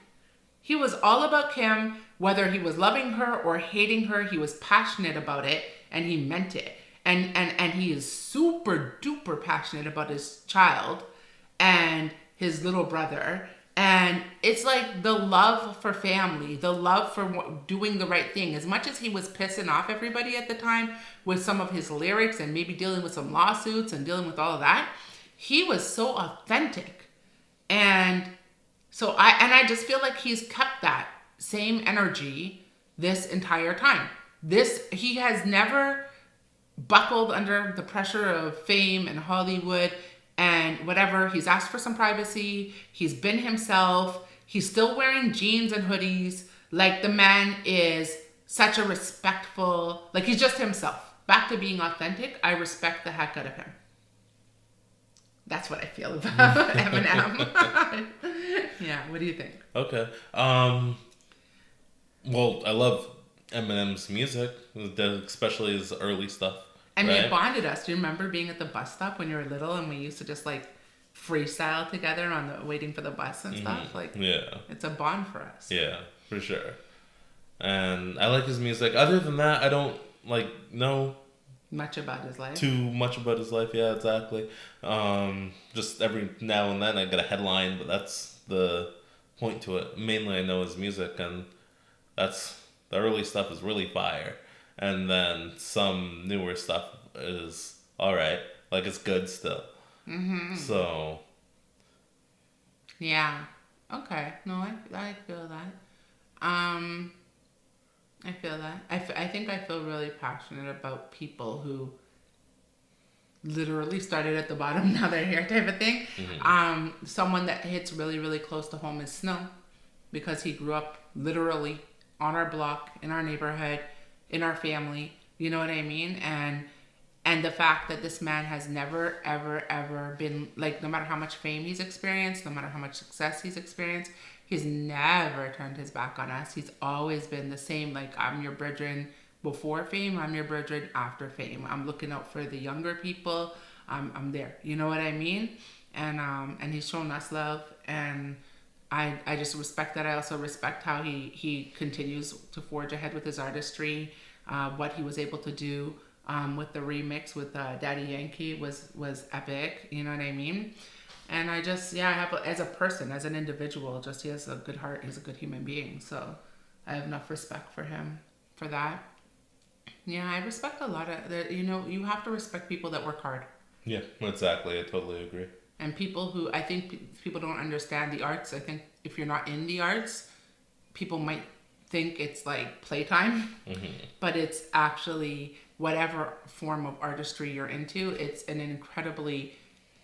He was all about Kim, whether he was loving her or hating her. He was passionate about it, and he meant it. And he is super duper passionate about his child and his little brother. And it's like the love for family, the love for doing the right thing. As much as he was pissing off everybody at the time with some of his lyrics and maybe dealing with some lawsuits and dealing with all of that, he was so authentic. And so I just feel like he's kept that same energy this entire time. He has never buckled under the pressure of fame and Hollywood and whatever. He's asked for some privacy. He's been himself. He's still wearing jeans and hoodies. Like, the man is such a respectful, like, he's just himself. Back to being authentic. I respect the heck out of him. That's what I feel about Eminem. Yeah, what do you think? Okay. Well, I love Eminem's music, especially his early stuff. And it bonded us. Do you remember being at the bus stop when you were little and we used to just like freestyle together waiting for the bus and stuff? Like, yeah, it's a bond for us. Yeah, for sure. And I like his music. Other than that, I don't know much about his life. Too much about his life. Yeah, exactly. Just every now and then I get a headline, but that's the point to it. Mainly, I know his music, and that's the early stuff is really fire. And then some newer stuff is alright. Like, it's good still. Mm-hmm. So. Yeah. Okay. No, I feel that. I feel that. I think I feel really passionate about people who literally started at the bottom, now they're here type of thing. Mm-hmm. Someone that hits really, really close to home is Snow. Because he grew up literally on our block, in our neighborhood, in our family, you know what I mean? And the fact that this man has never, ever, ever been, like, no matter how much fame he's experienced, no matter how much success he's experienced, he's never turned his back on us. He's always been the same, like, I'm your brethren before fame, I'm your brethren after fame. I'm looking out for the younger people. I'm there, you know what I mean? And he's shown us love, and I just respect that. I also respect how he continues to forge ahead with his artistry. What he was able to do with the remix with Daddy Yankee was epic. You know what I mean? And I just, I have, as a person, as an individual, just he has a good heart. He's a good human being. So I have enough respect for him for that. Yeah, I respect a lot of, you have to respect people that work hard. Yeah, exactly. I totally agree. And people who, I think people don't understand the arts. I think if you're not in the arts, people might think it's like playtime, mm-hmm. but it's actually whatever form of artistry you're into. It's an incredibly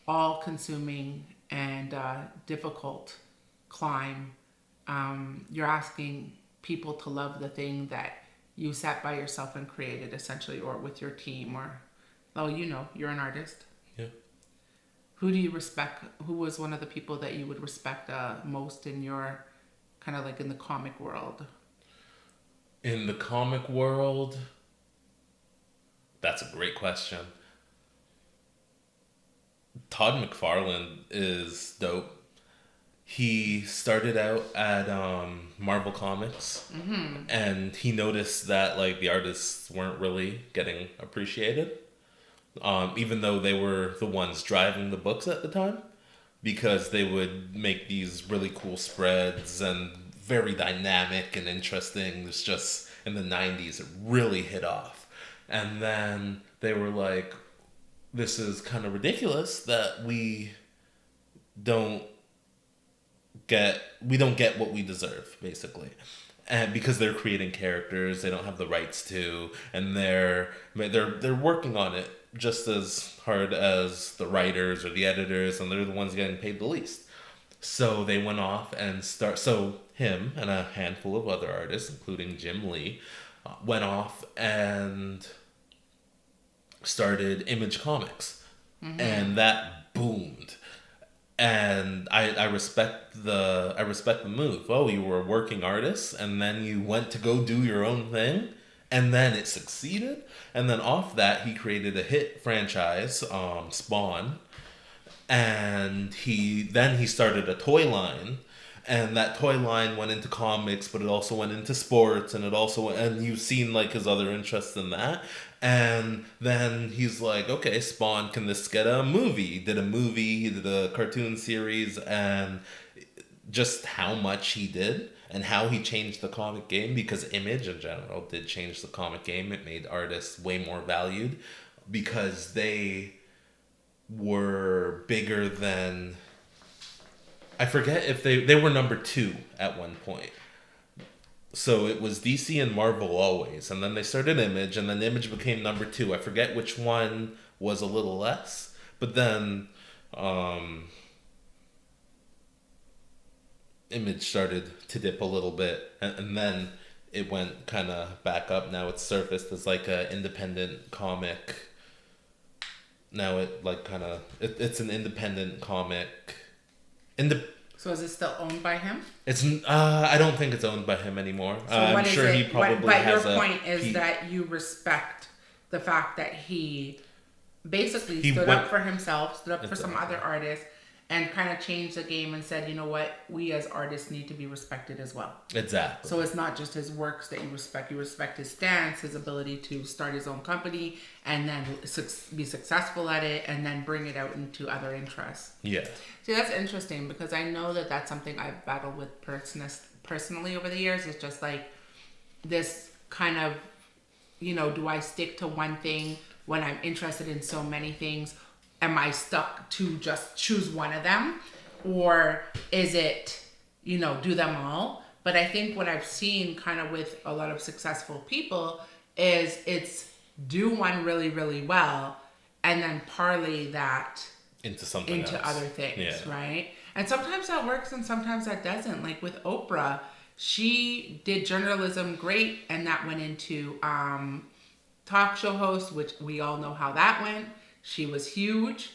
all-consuming and difficult climb. You're asking people to love the thing that you sat by yourself and created, essentially, or with your team, or, you're an artist. Yeah. Who do you respect? Who was one of the people that you would respect most in your, kind of like in the comic world? In the comic world? That's a great question. Todd McFarlane is dope. He started out at Marvel Comics, mm-hmm. and he noticed that like the artists weren't really getting appreciated. even though they were the ones driving the books at the time, because they would make these really cool spreads and very dynamic and interesting. It's just in the 90s, it really hit off. And then they were like, this is kind of ridiculous that don't we don't get what we deserve, basically. And because they're creating characters they don't have the rights to, and they're working on it just as hard as the writers or the editors, and they're the ones getting paid the least. So they went off and so him and a handful of other artists, including Jim Lee, went off and started Image Comics. Mm-hmm. And that boomed. And I respect the move. Oh, you were a working artist, and then you went to go do your own thing, and then it succeeded. And then off that, he created a hit franchise, Spawn, and he started a toy line, and that toy line went into comics, but it also went into sports, and you've seen like his other interests in that. And then he's like, okay, Spawn, can this get a movie? He did a cartoon series, and just how much he did and how he changed the comic game, because Image in general did change the comic game. It made artists way more valued because they were bigger than, I forget if they were number 2 at one point. So it was DC and Marvel always, and then they started Image, and then Image became number 2. I forget which one was a little less, but then Image started to dip a little bit, and then it went kind of back up. Now it's surfaced as like an independent comic. Now it like kind of it's an independent comic. So is it still owned by him? It's I don't think it's owned by him anymore. So I'm sure he probably has a... But your point is that you respect the fact that he basically stood up for himself, stood up for some other artists, and kind of changed the game and said, you know what, we as artists need to be respected as well. Exactly. So it's not just his works that you respect. You respect his stance, his ability to start his own company, and then be successful at it, and then bring it out into other interests. Yeah. See, that's interesting, because I know that that's something I've battled with personally over the years. It's just like this kind of, do I stick to one thing when I'm interested in so many things? Am I stuck to just choose one of them? Or is it, do them all? But I think what I've seen kind of with a lot of successful people is it's do one really, really well, and then parlay that into something else. Other things, right? And sometimes that works and sometimes that doesn't. Like with Oprah, she did journalism great, and that went into talk show host, which we all know how that went. She was huge.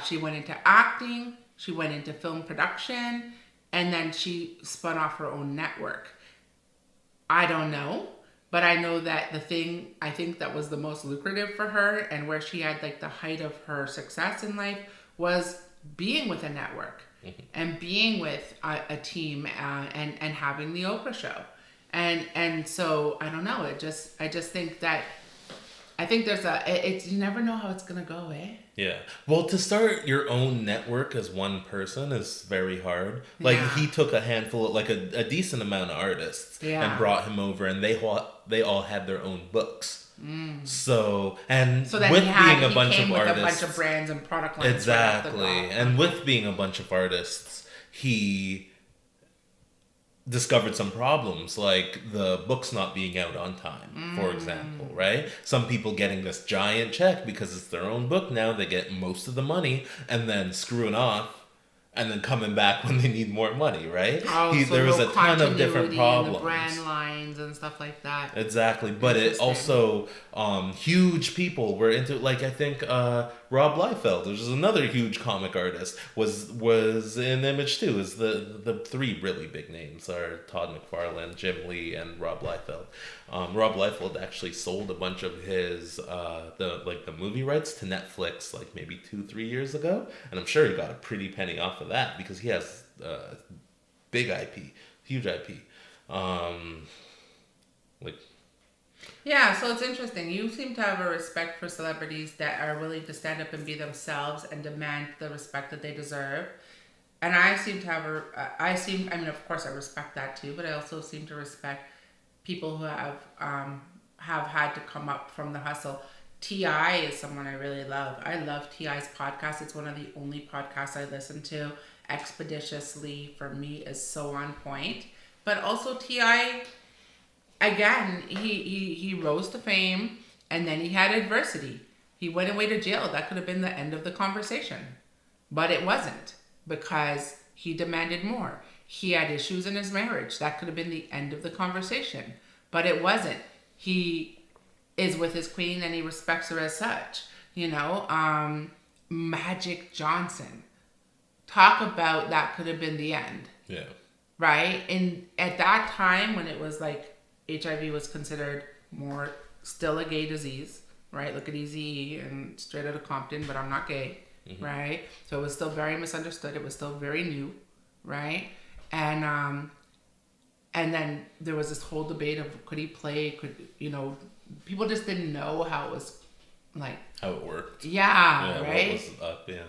She went into acting. She went into film production. And then she spun off her own network. I don't know. But I know that the thing I think that was the most lucrative for her, and where she had like the height of her success in life, was being with a network. Mm-hmm. And being with a team and having the Oprah show. And so I don't know. I just think that I think there's you never know how it's going to go, eh? Yeah. Well, to start your own network as one person is very hard. Like, he took a handful of, like, a decent amount of artists and brought him over, and they all had their own books. Mm. So then with being a bunch of artists, a bunch of brands and product lines. Exactly. And with being a bunch of artists, he discovered some problems, like the books not being out on time, for example, right? Some people getting this giant check because it's their own book now, they get most of the money, and then screwing off, and then coming back when they need more money, right? There was a ton of different problems. The brand lines and stuff like that. Exactly, but it also, huge people were into, like, I think Rob Liefeld, which is another huge comic artist, was in Image too. Is the 3 really big names are Todd McFarlane, Jim Lee, and Rob Liefeld. Rob Liefeld actually sold a bunch of his the movie rights to Netflix like maybe 2-3 years ago, and I'm sure he got a pretty penny off of that because he has big IP, huge IP. Like Yeah, so it's interesting. You seem to have a respect for celebrities that are willing to stand up and be themselves and demand the respect that they deserve. And I seem to have I mean, of course, I respect that too, but I also seem to respect people who have had to come up from the hustle. Ti is someone I really love. I love Ti's podcast. It's one of the only podcasts I listen to. Expeditiously for me is so on point. But also Ti, again, he rose to fame, and then he had adversity. He went away to jail. That could have been the end of the conversation, but it wasn't, because he demanded more. He had issues in his marriage. That could have been the end of the conversation, but it wasn't. He is with his queen and he respects her as such. Magic Johnson. Talk about that could have been the end. Yeah. Right? And at that time, when it was like HIV was considered more still a gay disease, right? Look at Eazy and Straight Outta Compton, but I'm not gay, right? So it was still very misunderstood. It was still very new, right? And then there was this whole debate of could he play? People just didn't know how it was like. How it worked. Yeah, right? What was up, yeah.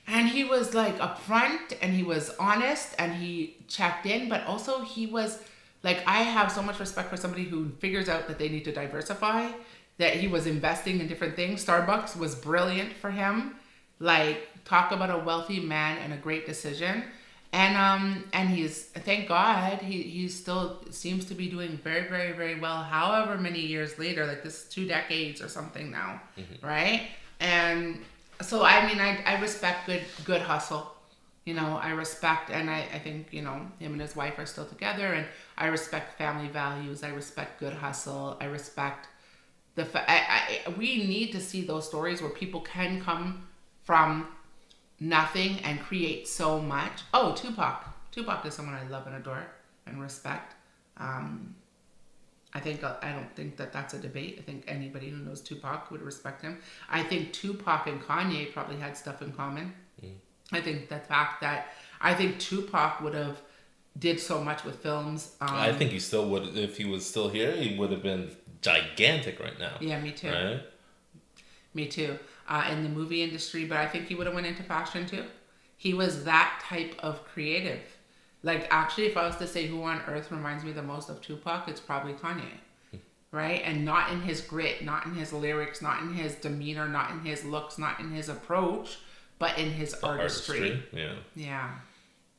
And he was like upfront and he was honest and he checked in, but also he was like, I have so much respect for somebody who figures out that they need to diversify, that he was investing in different things. Starbucks was brilliant for him. Like, talk about a wealthy man and a great decision. And he's, thank God, he still seems to be doing very, very, very well, however many years later, like this 2 decades or something now, right? And so, I mean, I respect good hustle. I respect, and I think, him and his wife are still together, and I respect family values. I respect good hustle. I respect we need to see those stories where people can come from nothing and create so much. Oh, Tupac. Tupac is someone I love and adore and respect. I don't think that that's a debate. I think anybody who knows Tupac would respect him. I think Tupac and Kanye probably had stuff in common. I think the fact that Tupac would have did so much with films. I think he still would, if he was still here, he would have been gigantic right now. Yeah, me too. Right? Me too. In the movie industry, but I think he would have went into fashion too. He was that type of creative. Like, actually, if I was to say who on earth reminds me the most of Tupac, it's probably Kanye. Right? And not in his grit, not in his lyrics, not in his demeanor, not in his looks, not in his approach, but in his artistry. Yeah. Yeah.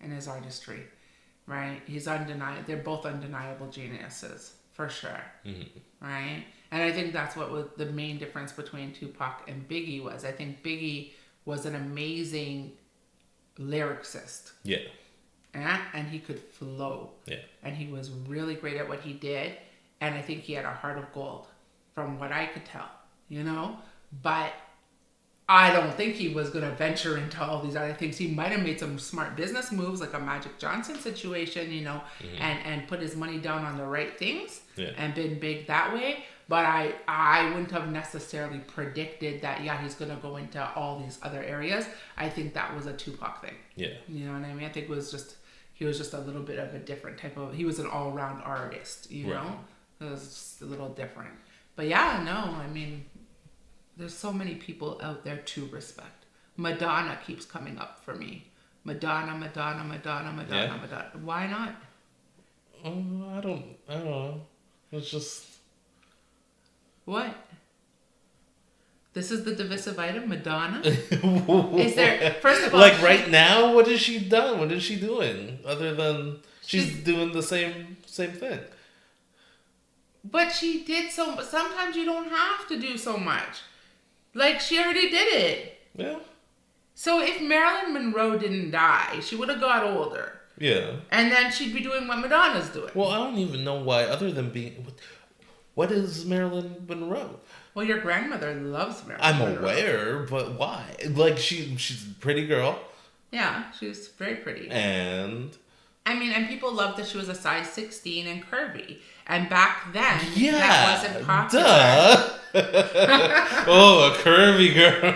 In his artistry. Right? He's undeniable. They're both undeniable geniuses, for sure. Right? And I think that's what was the main difference between Tupac and Biggie was. I think Biggie was an amazing lyricist. Yeah. And he could flow. Yeah. And he was really great at what he did. And I think he had a heart of gold, from what I could tell, But I don't think he was going to venture into all these other things. He might have made some smart business moves, like a Magic Johnson situation, and put his money down on the right things and been big that way. But I wouldn't have necessarily predicted that, he's going to go into all these other areas. I think that was a Tupac thing. Yeah. You know what I mean? I think he was just a little bit of a different type of, he was an all-round artist, know? It was just a little different. But yeah, no, I mean, there's so many people out there to respect. Madonna keeps coming up for me. Madonna. Yeah. Why not? I don't know. It's just... What? This is the divisive item, Madonna? Is there, first of all... Like, right now, what has she done? What is she doing? Other than she's doing the same thing. But she did sometimes you don't have to do so much. Like, she already did it. Yeah. So if Marilyn Monroe didn't die, she would have got older. Yeah. And then she'd be doing what Madonna's doing. Well, I don't even know why, other than being... What is Marilyn Monroe? Well, your grandmother loves Marilyn Monroe. I'm aware, but why? Like, she's a pretty girl. Yeah, she's very pretty. And... and people loved that she was a size 16 and curvy. And back then, that wasn't popular. Duh. Oh, a curvy girl.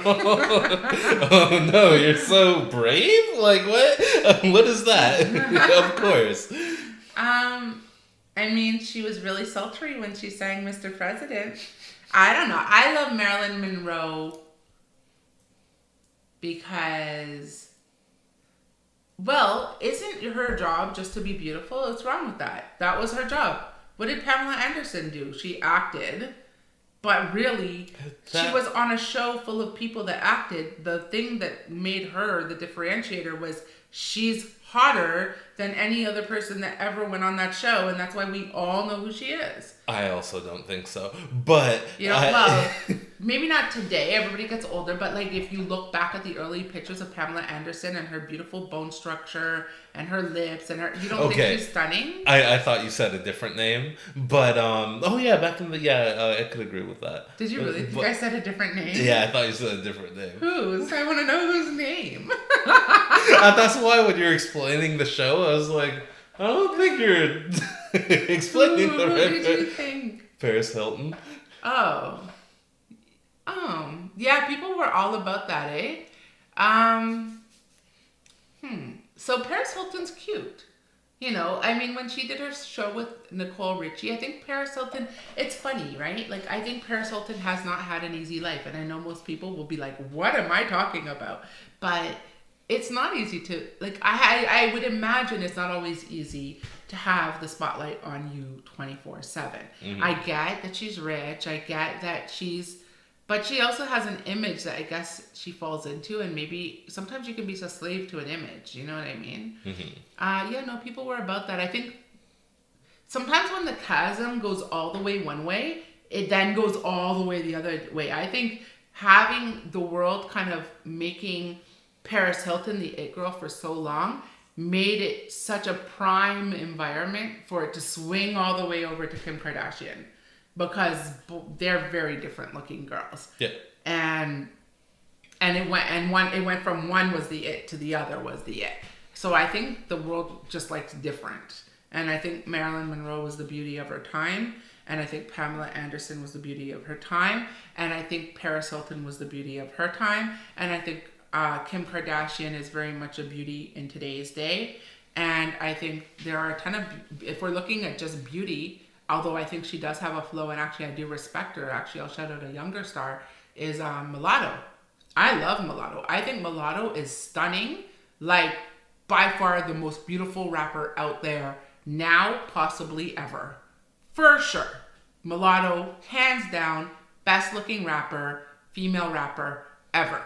Oh, no, you're so brave? Like, what? What is that? Of course. I mean, she was really sultry when she sang Mr. President. I don't know. I love Marilyn Monroe because, well, isn't her job just to be beautiful? What's wrong with that? That was her job. What did Pamela Anderson do? She acted, but really, she was on a show full of people that acted. The thing that made her the differentiator was she's hotter than any other person that ever went on that show, and that's why we all know who she is. I also don't think so, but well, maybe not today. Everybody gets older, but like if you look back at the early pictures of Pamela Anderson and her beautiful bone structure and her lips and her, you don't think she's stunning? I thought you said a different name, but back in the I could agree with that. Did you really think I said a different name? Yeah, I thought you said a different name. Whose? I want to know whose name. That's why when you're explaining the show, I was like, I don't think you're explaining the right. Who did you think? Paris Hilton. Oh. Yeah, people were all about that, eh? So Paris Hilton's cute. You know, I mean, when she did her show with Nicole Richie, I think Paris Hilton, it's funny, right? Like, I think Paris Hilton has not had an easy life. And I know most people will be like, what am I talking about? But it's not easy to, like, I would imagine it's not always easy to have the spotlight on you 24/7. Mm-hmm. I get that she's rich. I get that but she also has an image that I guess she falls into, and maybe sometimes you can be a slave to an image. You know what I mean? Mm-hmm. People were about that. I think sometimes when the chasm goes all the way one way, it then goes all the way the other way. I think having the world kind of making Paris Hilton the it girl for so long made it such a prime environment for it to swing all the way over to Kim Kardashian. Because they're very different looking girls. Yeah. And it went from one was the it to the other was the it. So I think the world just likes different. And I think Marilyn Monroe was the beauty of her time. And I think Pamela Anderson was the beauty of her time. And I think Paris Hilton was the beauty of her time. And I think Kim Kardashian is very much a beauty in today's day. And I think there are a ton of, if we're looking at just beauty, although I think she does have a flow, and actually I do respect her. Actually, I'll shout out a younger star, is Mulatto. I love Mulatto. I think Mulatto is stunning. Like, by far the most beautiful rapper out there now, possibly ever. For sure. Mulatto, hands down, best looking rapper, female rapper ever.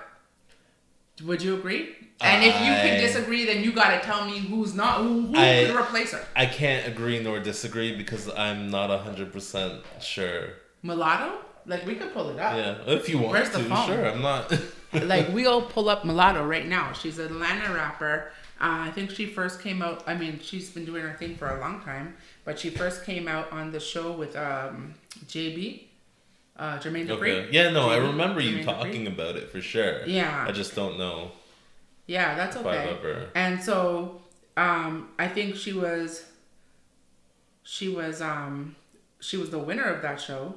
Would you agree? And if you can disagree, then you got to tell me who's not, who could replace her. I can't agree nor disagree because I'm not 100% sure. Mulatto? Like, we could pull it up. Yeah, if you want Where's the phone? Sure, I'm not. Like, we'll pull up Mulatto right now. She's an Atlanta rapper. I think she first came out, I mean, she's been doing her thing for a long time, but she first came out on the show with JB. Jermaine Dupri. Okay. Yeah, no, I remember you talking about it for sure. Yeah. I just don't know. Yeah, that's okay. And so, I think she was the winner of that show.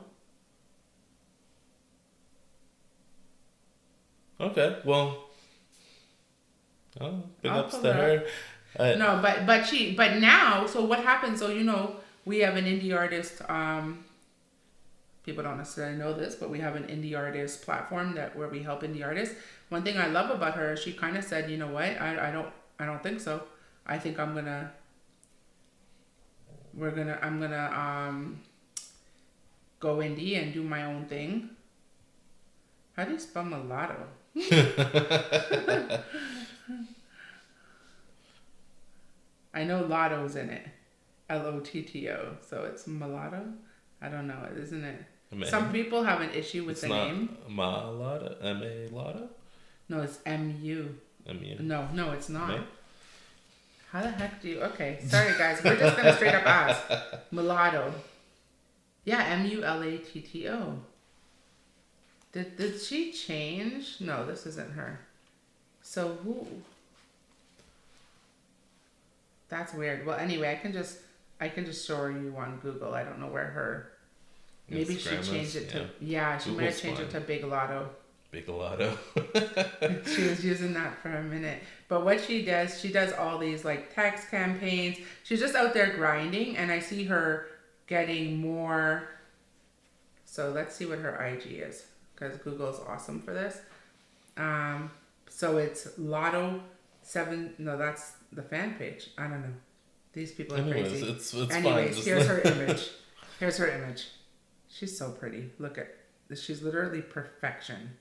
Okay, well, big ups to her. No, but now, so what happens? So, we have an indie artist. People don't necessarily know this, but we have an indie artist platform where we help indie artists. One thing I love about her, she kind of said, you know what? I don't think so. I think I'm gonna go indie and do my own thing. How do you spell mulatto? I know lotto's in it. LOTTO. So it's mulatto? I don't know, isn't it? Some people have an issue with the name. Mulatto? M-A-Lotto? No, it's M-U. M-U. No, it's not. No? How the heck do you... Okay, sorry guys. We're just going to straight up ask. Mulatto. Yeah, M-U-L-A-T-T-O. Did she change? No, this isn't her. So who? That's weird. Well, anyway, I can just show you on Google. I don't know where her... Maybe Instagram she changed it to... Yeah, she might have changed it to Big Lotto. Bigalotto. She was using that for a minute. But what she does all these like text campaigns. She's just out there grinding, and I see her getting more. So let's see what her IG is, because Google's awesome for this. So it's Lotto7. No, that's the fan page. I don't know. These people are crazy. It's Anyways, fine. here's her image. Here's her image. She's so pretty. Look at this. She's literally perfection.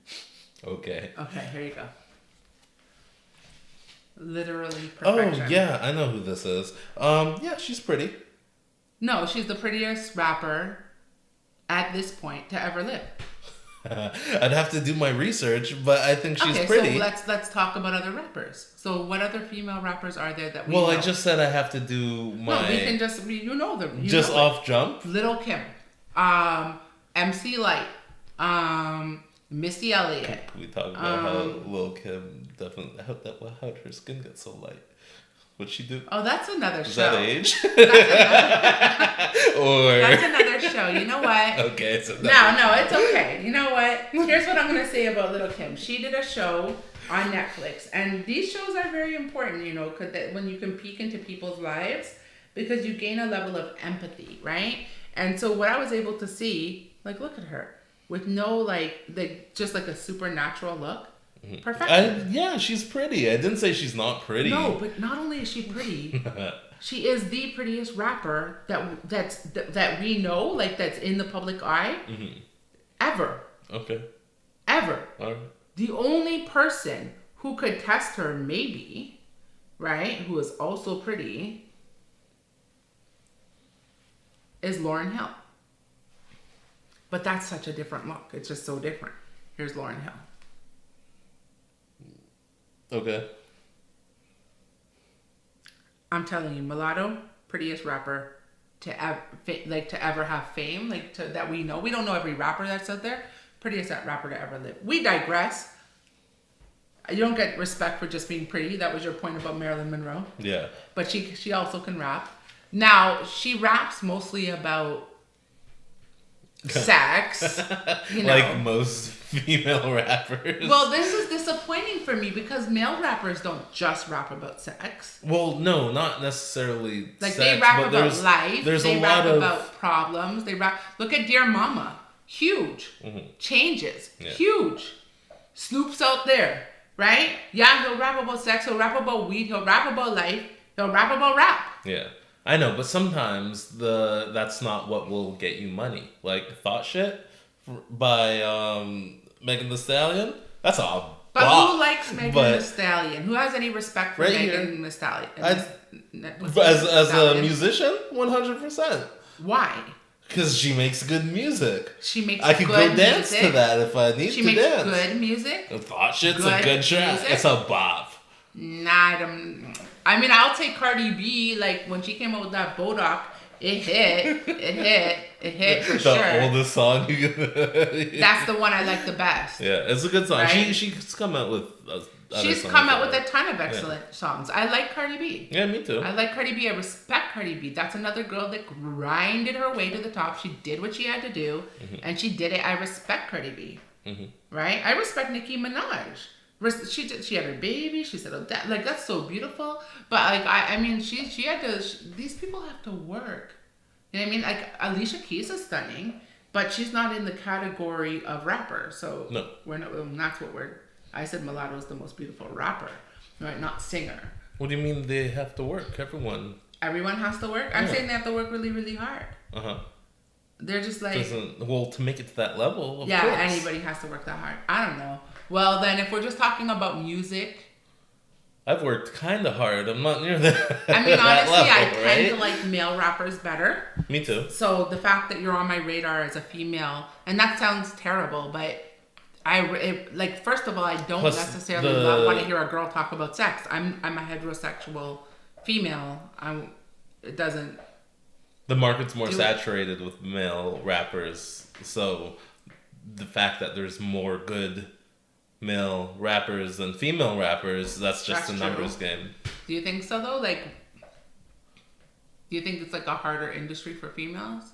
Okay. Okay, here you go. Literally perfection. Oh, yeah, I know who this is. Yeah, she's pretty. No, she's the prettiest rapper at this point to ever live. I'd have to do my research, but I think she's pretty. So let's talk about other rappers. So what other female rappers are there that we know? Well, I just said I have to do my... No, we can just... You know them. Just off jump? Little Kim. MC Light. Missy Elliott. We talked about how Lil Kim definitely... How'd her skin get so light? What'd she do? Oh, that's another show. Is that age? That's another show. You know what? Okay, it's another No, it's okay. You know what? Here's what I'm going to say about Little Kim. She did a show on Netflix. And these shows are very important, you know, cause when you can peek into people's lives, because you gain a level of empathy, right? And so what I was able to see, like, look at her. With no, just like a supernatural look. Perfect. Yeah, she's pretty. I didn't say she's not pretty. No, but not only is she pretty, she is the prettiest rapper that we know, like that's in the public eye, ever. Okay. Ever. All right. The only person who could test her, maybe, right, who is also pretty, is Lauryn Hill. But that's such a different look. It's just so different. Here's Lauryn Hill. Okay. I'm telling you, Mulatto, prettiest rapper to ever have fame, that we know. We don't know every rapper that's out there. Prettiest rapper to ever live. We digress. You don't get respect for just being pretty. That was your point about Marilyn Monroe. Yeah. But she also can rap. Now, she raps mostly about sex, you know. Like most female rappers. Well, this is disappointing for me because male rappers don't just rap about sex. Well, no, not necessarily like sex, they rap but about life. There's they a rap lot of about problems. They rap. Look at Dear Mama. Huge. Changes. Yeah. Huge. Snoop's out there, right? Yeah, he'll rap about sex. He'll rap about weed. He'll rap about life. He'll rap about rap. Yeah. I know, but sometimes that's not what will get you money. Like Thought Shit by Megan Thee Stallion. That's all. But who likes Megan Thee Stallion? Who has any respect for Megan Thee Stallion? As a musician, 100%. Why? Because she makes good music. I could go dance to that if I need to dance. She makes good music. Thought Shit's a good track. It's a bop. Nah, I mean, I'll take Cardi B. Like when she came out with that Bodak, it hit for sure. The oldest song. That's the one I like the best. Yeah, it's a good song. Right? She's come out with. She's come out with a ton of excellent songs. I like Cardi B. Yeah, me too. I like Cardi B. I respect Cardi B. That's another girl that grinded her way to the top. She did what she had to do, and she did it. I respect Cardi B. Right? I respect Nicki Minaj. She had her baby. She said, "Oh, that's so beautiful." But I mean, she had to. These people have to work. You know what I mean? Like Alicia Keys is stunning, but she's not in the category of rapper. So no, we're not. That's what we're. I said Mulatto is the most beautiful rapper, right? Not singer. What do you mean they have to work? Everyone has to work. I'm saying they have to work really, really hard. They're just like to make it to that level. Yeah, course. Anybody has to work that hard. I don't know. Well, then if we're just talking about music, I've worked kind of hard. I'm not near that. I mean, honestly, level, I tend to like male rappers better. Me too. So the fact that you're on my radar as a female, and that sounds terrible, but first of all, I don't necessarily want to hear a girl talk about sex. I'm a heterosexual female. It doesn't. The market's more saturated with male rappers, so the fact that there's more good male rappers than female rappers, that's just a numbers game. Do you think so though? Like, do you think it's like a harder industry for females?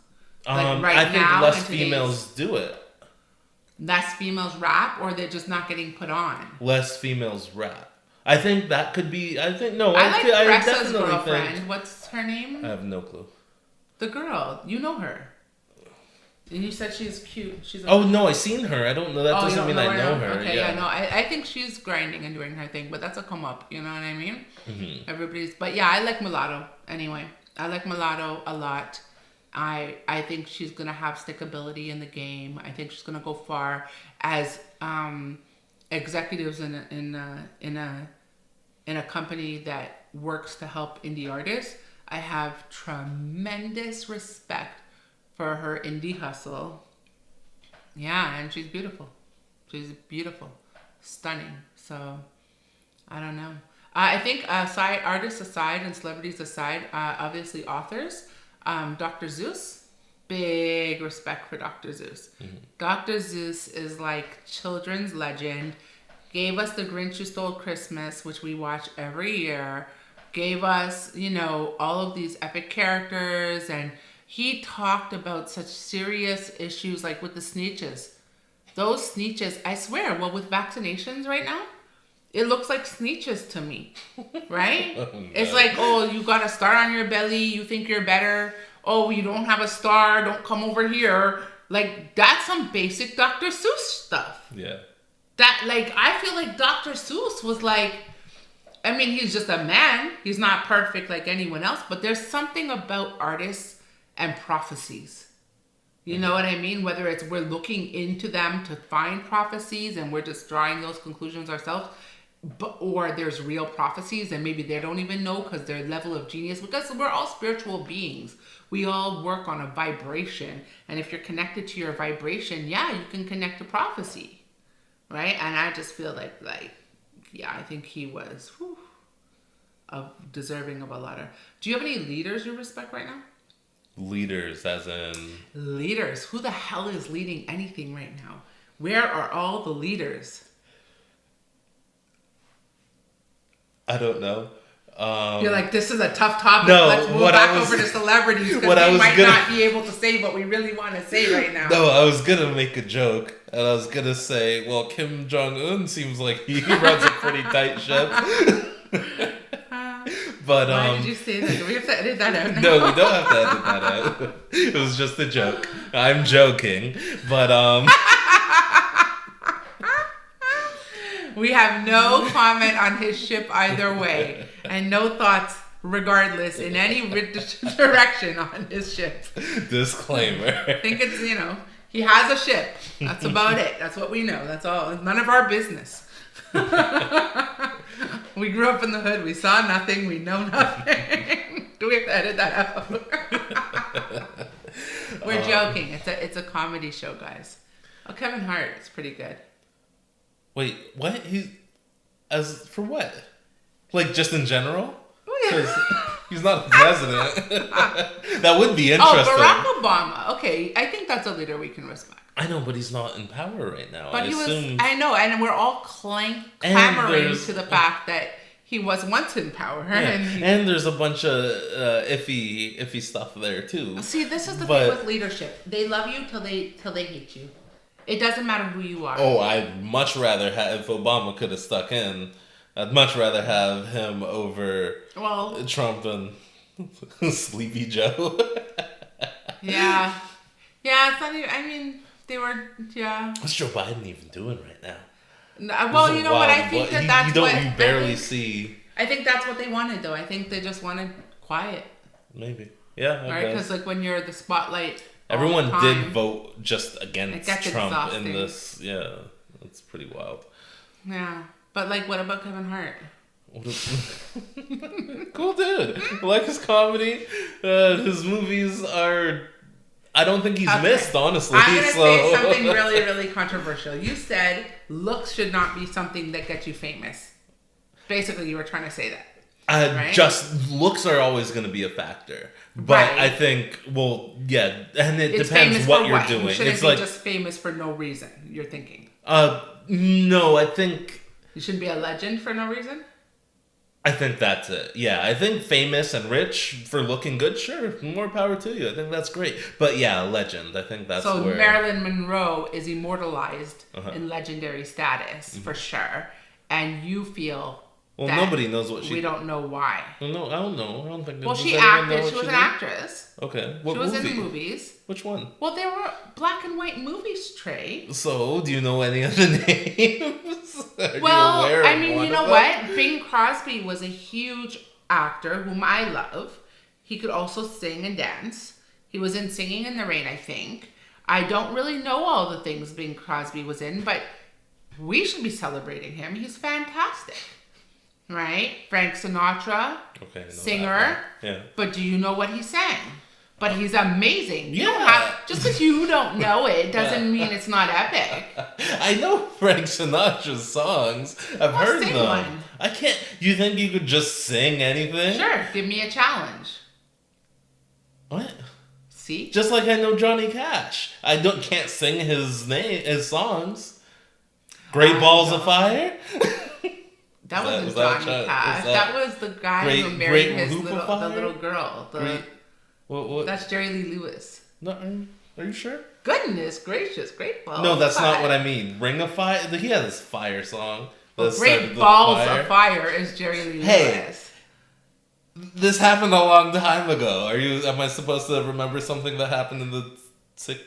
I think less females do it. less females rap, or they're just not getting put on? Less females rap. I think that could be. I think no. I like Pressa's definitely girlfriend. think, What's her name? I have no clue. The girl. You know her. And you said she's cute. She's Oh no, I seen her. I don't know. That doesn't mean I know her. Okay, yeah, no. I think she's grinding and doing her thing, but that's a come up. You know what I mean? Mm-hmm. But yeah, I like Mulatto. Anyway, I like Mulatto a lot. I think she's gonna have stickability in the game. I think she's gonna go far as executives in a company that works to help indie artists. I have tremendous respect for her indie hustle. Yeah, and she's beautiful. She's beautiful. Stunning. So, I don't know. I think artists aside and celebrities aside, obviously authors, Dr. Seuss, big respect for Dr. Seuss. Mm-hmm. Dr. Seuss is like children's legend. Gave us The Grinch Who Stole Christmas, which we watch every year. Gave us, all of these epic characters, and he talked about such serious issues like with the Sneetches. Those Sneetches, I swear, with vaccinations right now, it looks like Sneetches to me, right? Oh, no. It's like, you got a star on your belly, you think you're better. Oh, you don't have a star, don't come over here. Like, that's some basic Dr. Seuss stuff. Yeah. I feel like Dr. Seuss was like, he's just a man. He's not perfect like anyone else, but there's something about artists and prophecies. You know what I mean? Whether it's we're looking into them to find prophecies and we're just drawing those conclusions ourselves, or there's real prophecies and maybe they don't even know because their level of genius, because we're all spiritual beings. We all work on a vibration. And if you're connected to your vibration, yeah, you can connect to prophecy. Right? And I just feel like I think he was deserving of a lot of... Do you have any leaders you respect right now? Leaders, as in... Leaders. Who the hell is leading anything right now? Where are all the leaders? I don't know. You're like, this is a tough topic. No, let's move back over to celebrities because we might not be able to say what we really want to say right now. No, I was going to make a joke. And I was going to say, well, Kim Jong-un seems like he runs a pretty tight ship. But, why did you say that? Do we have to edit that out now? No, we don't have to edit that out. It was just a joke. I'm joking. But, we have no comment on his ship either way. And no thoughts, regardless, in any direction on his ship. Disclaimer. I think it's, he has a ship. That's about it. That's what we know. That's all. It's none of our business. We grew up in the hood. We saw nothing. We know nothing. Do we have to edit that out? We're joking. It's a comedy show, guys. Oh, Kevin Hart is pretty good. Wait, what? For what? Like, just in general? Because he's not the president. That would be interesting. Oh, Barack Obama. Okay, I think that's a leader we can respect. I know, but he's not in power right now. But I know, and we're all clamoring to the fact that he was once in power. Yeah. And there's a bunch of iffy stuff there, too. See, this is the thing with leadership. They love you till they hate you. It doesn't matter who you are. Oh, I'd much rather have, if Obama could have stuck in, I'd much rather have him over Trump and Sleepy Joe. Yeah. Yeah, it's not even, they were, yeah. What's Joe Biden even doing right now? Well, you know what? I think that's what... You barely see... I think that's what they wanted, though. I think they just wanted quiet. Maybe. Yeah, right? Because, when you're the spotlight... Everyone did vote just against Trump exhausting. in this. Yeah, that's pretty wild. Yeah. But, what about Kevin Hart? Cool dude. I like his comedy. His movies are... I don't think he's missed, honestly. I'm going to say something really, really controversial. You said looks should not be something that gets you famous. Basically, you were trying to say that. Right? Just looks are always going to be a but I think, yeah, and it depends what you're doing. You shouldn't be just famous for no reason, you're thinking. No, I think... You shouldn't be a legend for no reason? I think that's it. Yeah, I think famous and rich for looking good, sure, more power to you. I think that's great. But yeah, legend. I think that's so where... Marilyn Monroe is immortalized in legendary status for sure, and you feel Well, that nobody knows what she... We don't know why. Well, no, I don't know. I don't think... Well, does she anyone acted. know She what was an did? actress. Okay. What She was movie? in the movies. Which one? Well, there were black and white movies, Trey. So, do you know any of the names? Are Well, you aware I of mean, one you know of what? them? Bing Crosby was a huge actor whom I love. He could also sing and dance. He was in Singing in the Rain, I think. I don't really know all the things Bing Crosby was in, but we should be celebrating him. He's fantastic. Right? Frank Sinatra, Okay, I know singer. that. Yeah. But do you know what he sang? But he's amazing. You don't Yeah. have, just because you don't know it doesn't mean it's not epic. I know Frank Sinatra's songs. I've heard sing them. one. I can't... You think you could just sing anything? Sure, give me a challenge. What? See? Just like I know Johnny Cash. Can't sing his songs. Great Balls of Fire? That wasn't was that Johnny John- Cash. was That was the guy who married Great his Hoop of the Fire? little girl. What? That's Jerry Lee Lewis. No, are you sure? Goodness gracious, Great Balls. No, that's of not Fire. what I mean. Ring of Fire? He had this fire song. Well, that Great started the Balls fire. of Fire is Jerry Lee Hey. Lewis. This happened a long time ago. Am I supposed to remember something that happened in the 60s?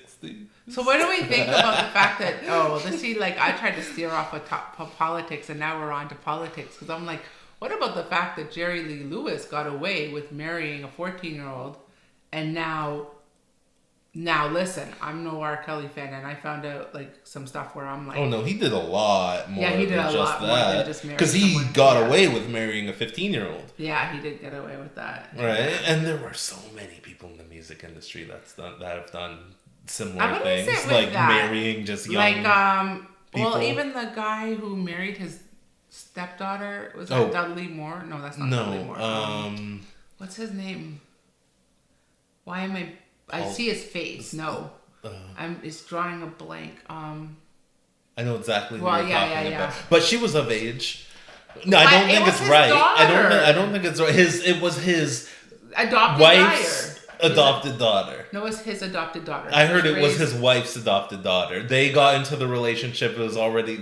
So what do we think about the fact that, I tried to steer off of politics and now we're on to politics because I'm like, what about the fact that Jerry Lee Lewis got away with marrying a 14-year-old and now listen, I'm no R. Kelly fan and I found out some stuff where I'm like... Oh no, he did a lot more. Yeah, he did than a just lot more that. than just marrying Because he someone. got Yeah. away with marrying a 15-year-old. Yeah, he did get away with that. Right? And there were so many people in the music industry that have done similar I'm gonna things. sit with Like that. marrying just young people. Even the guy who married his stepdaughter, was that Dudley Moore? No, that's not Dudley Moore. What's his name? Why am I see his face. No. It's drawing a blank. I know exactly who Well, you're yeah, talking yeah, about. yeah. But she was of age. No, I don't think it's right. I don't think it's right. It was his adopted wife's daughter. adopted daughter. No, it's his adopted daughter. I heard it was his wife's adopted daughter. They got into the relationship. It was already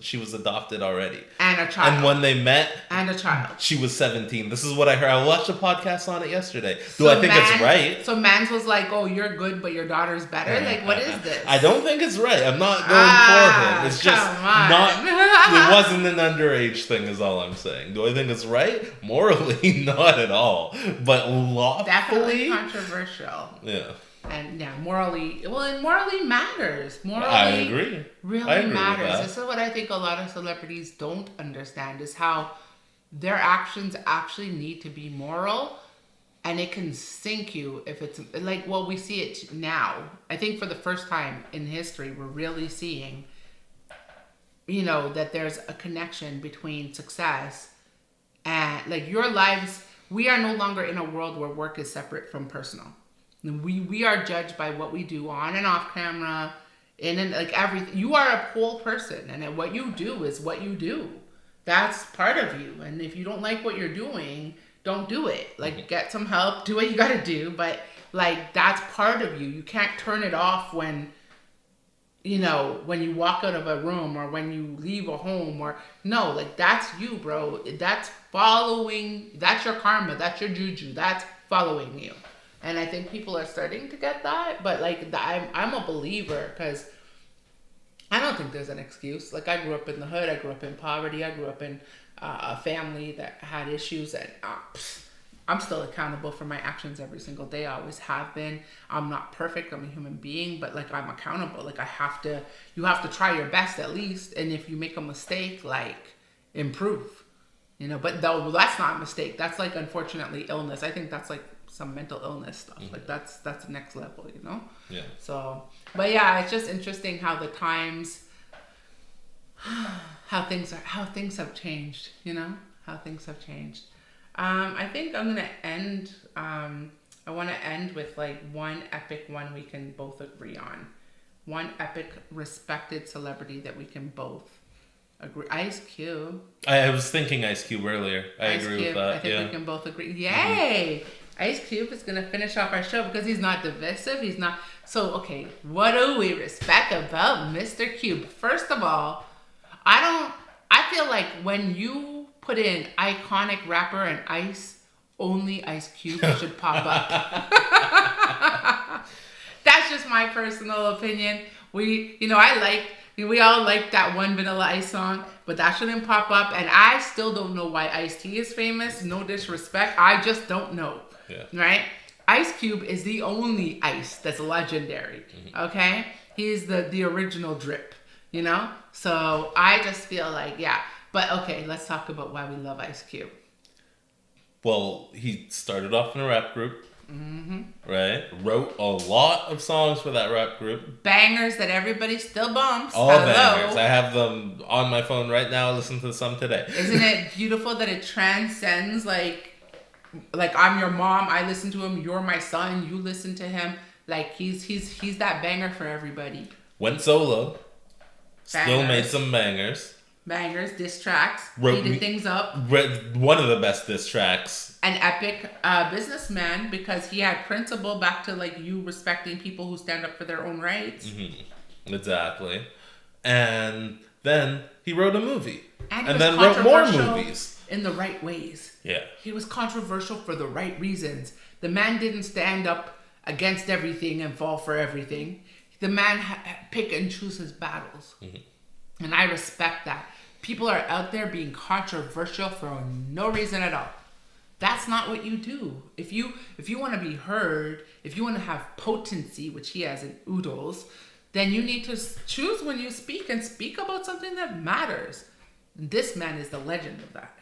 she was adopted already. And a child. And when they met, and a child. she was 17. This is what I heard. I watched a podcast on it yesterday. Do I think it's right? So Mans was like, "Oh, you're good, but your daughter's better." Like, what is this? I don't think it's right. I'm not going for him. It's just not. It wasn't an underage thing, is all I'm saying. Do I think it's right? Morally, not at all. But lawfully, definitely controversial. Yeah. And yeah, morally, it morally matters. Morally, I agree. Really I agree matters. with that. This is what I think a lot of celebrities don't understand is how their actions actually need to be moral, and it can sink you if it's we see it now. I think for the first time in history, we're really seeing, that there's a connection between success and your lives. We are no longer in a world where work is separate from personal. We are judged by what we do on and off camera, in and everything. You are a whole person, and what you do is what you do. That's part of you. And if you don't like what you're doing, don't do it. Get some help, do what you got to do. But that's part of you. You can't turn it off when you walk out of a room or when you leave a home that's you, bro. That's following. That's your karma. That's your juju. That's following you. And I think people are starting to get that. But I'm a believer because I don't think there's an excuse. I grew up in the hood. I grew up in poverty. I grew up in a family that had issues, and I'm still accountable for my actions every single day. I always have been. I'm not perfect. I'm a human being, but I'm accountable. You have to try your best at least. And if you make a mistake, improve, but though that's not a mistake. That's unfortunately illness. I think that's some mental illness stuff. Mm-hmm. That's next level, Yeah. So, but yeah, it's just interesting how the times, how things have changed, how things have changed. I think I'm going to end, I want to end with one epic one we can both agree on. One epic respected celebrity that we can both Agree. Ice Cube. I was thinking Ice Cube earlier. I agree with that. I think we can both agree. Yay! Ice Cube is going to finish off our show because he's not divisive. He's not. So, okay, what do we respect about Mr. Cube? First of all, I feel like when you put in iconic rapper and ice, only Ice Cube should pop up. That's just my personal opinion. We all like that one Vanilla Ice song, but that shouldn't pop up. And I still don't know why Ice-T is famous. No disrespect. I just don't know. Yeah. Right? Ice Cube is the only Ice that's legendary. Okay? He's the original drip. You know? So I just feel like, yeah. But okay, let's talk about why we love Ice Cube. Well, he started off in a rap group. Right? Wrote a lot of songs for that rap group. Bangers that everybody still bumps. All bangers. I have them on my phone right now. Listen to some today. Isn't it beautiful that it transcends like I'm your mom, I listen to him, you're my son, you listen to him. Like he's that banger for everybody. Went solo. Bangers. Still made some bangers. Bangers, diss tracks, heated things up. One of the best diss tracks. An epic businessman because he had principle, back to like you respecting people who stand up for their own rights. Exactly. And then he wrote a movie. And then wrote more movies. In the right ways. Yeah. He was controversial for the right reasons. The man didn't stand up against everything and fall for everything. The man pick and choose his battles. And I respect that. People are out there being controversial for no reason at all. That's not what you do. If you want to be heard, if you want to have potency, which he has in oodles, then you need to choose when you speak and speak about something that matters. This man is the legend of that.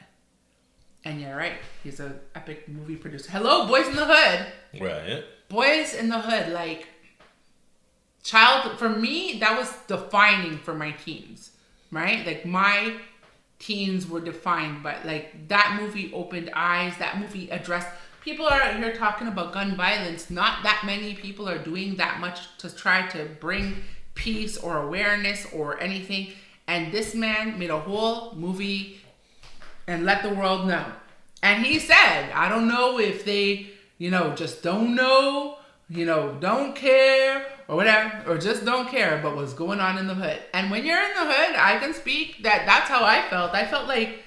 And you're right. He's an epic movie producer. Hello, Boys in the Hood. Right. Boys in the Hood, like, for me, that was defining for my teens, right? Like, my teens were defined by, like, that movie opened eyes. That movie addressed, people are out here talking about gun violence. Not that many people are doing that much to try to bring peace or awareness or anything. And this man made a whole movie and let the world know. And he said, I don't know if they, just don't know, don't care or whatever, or just don't care about what's going on in the hood. And when you're in the hood, I can speak that's how I felt. I felt like,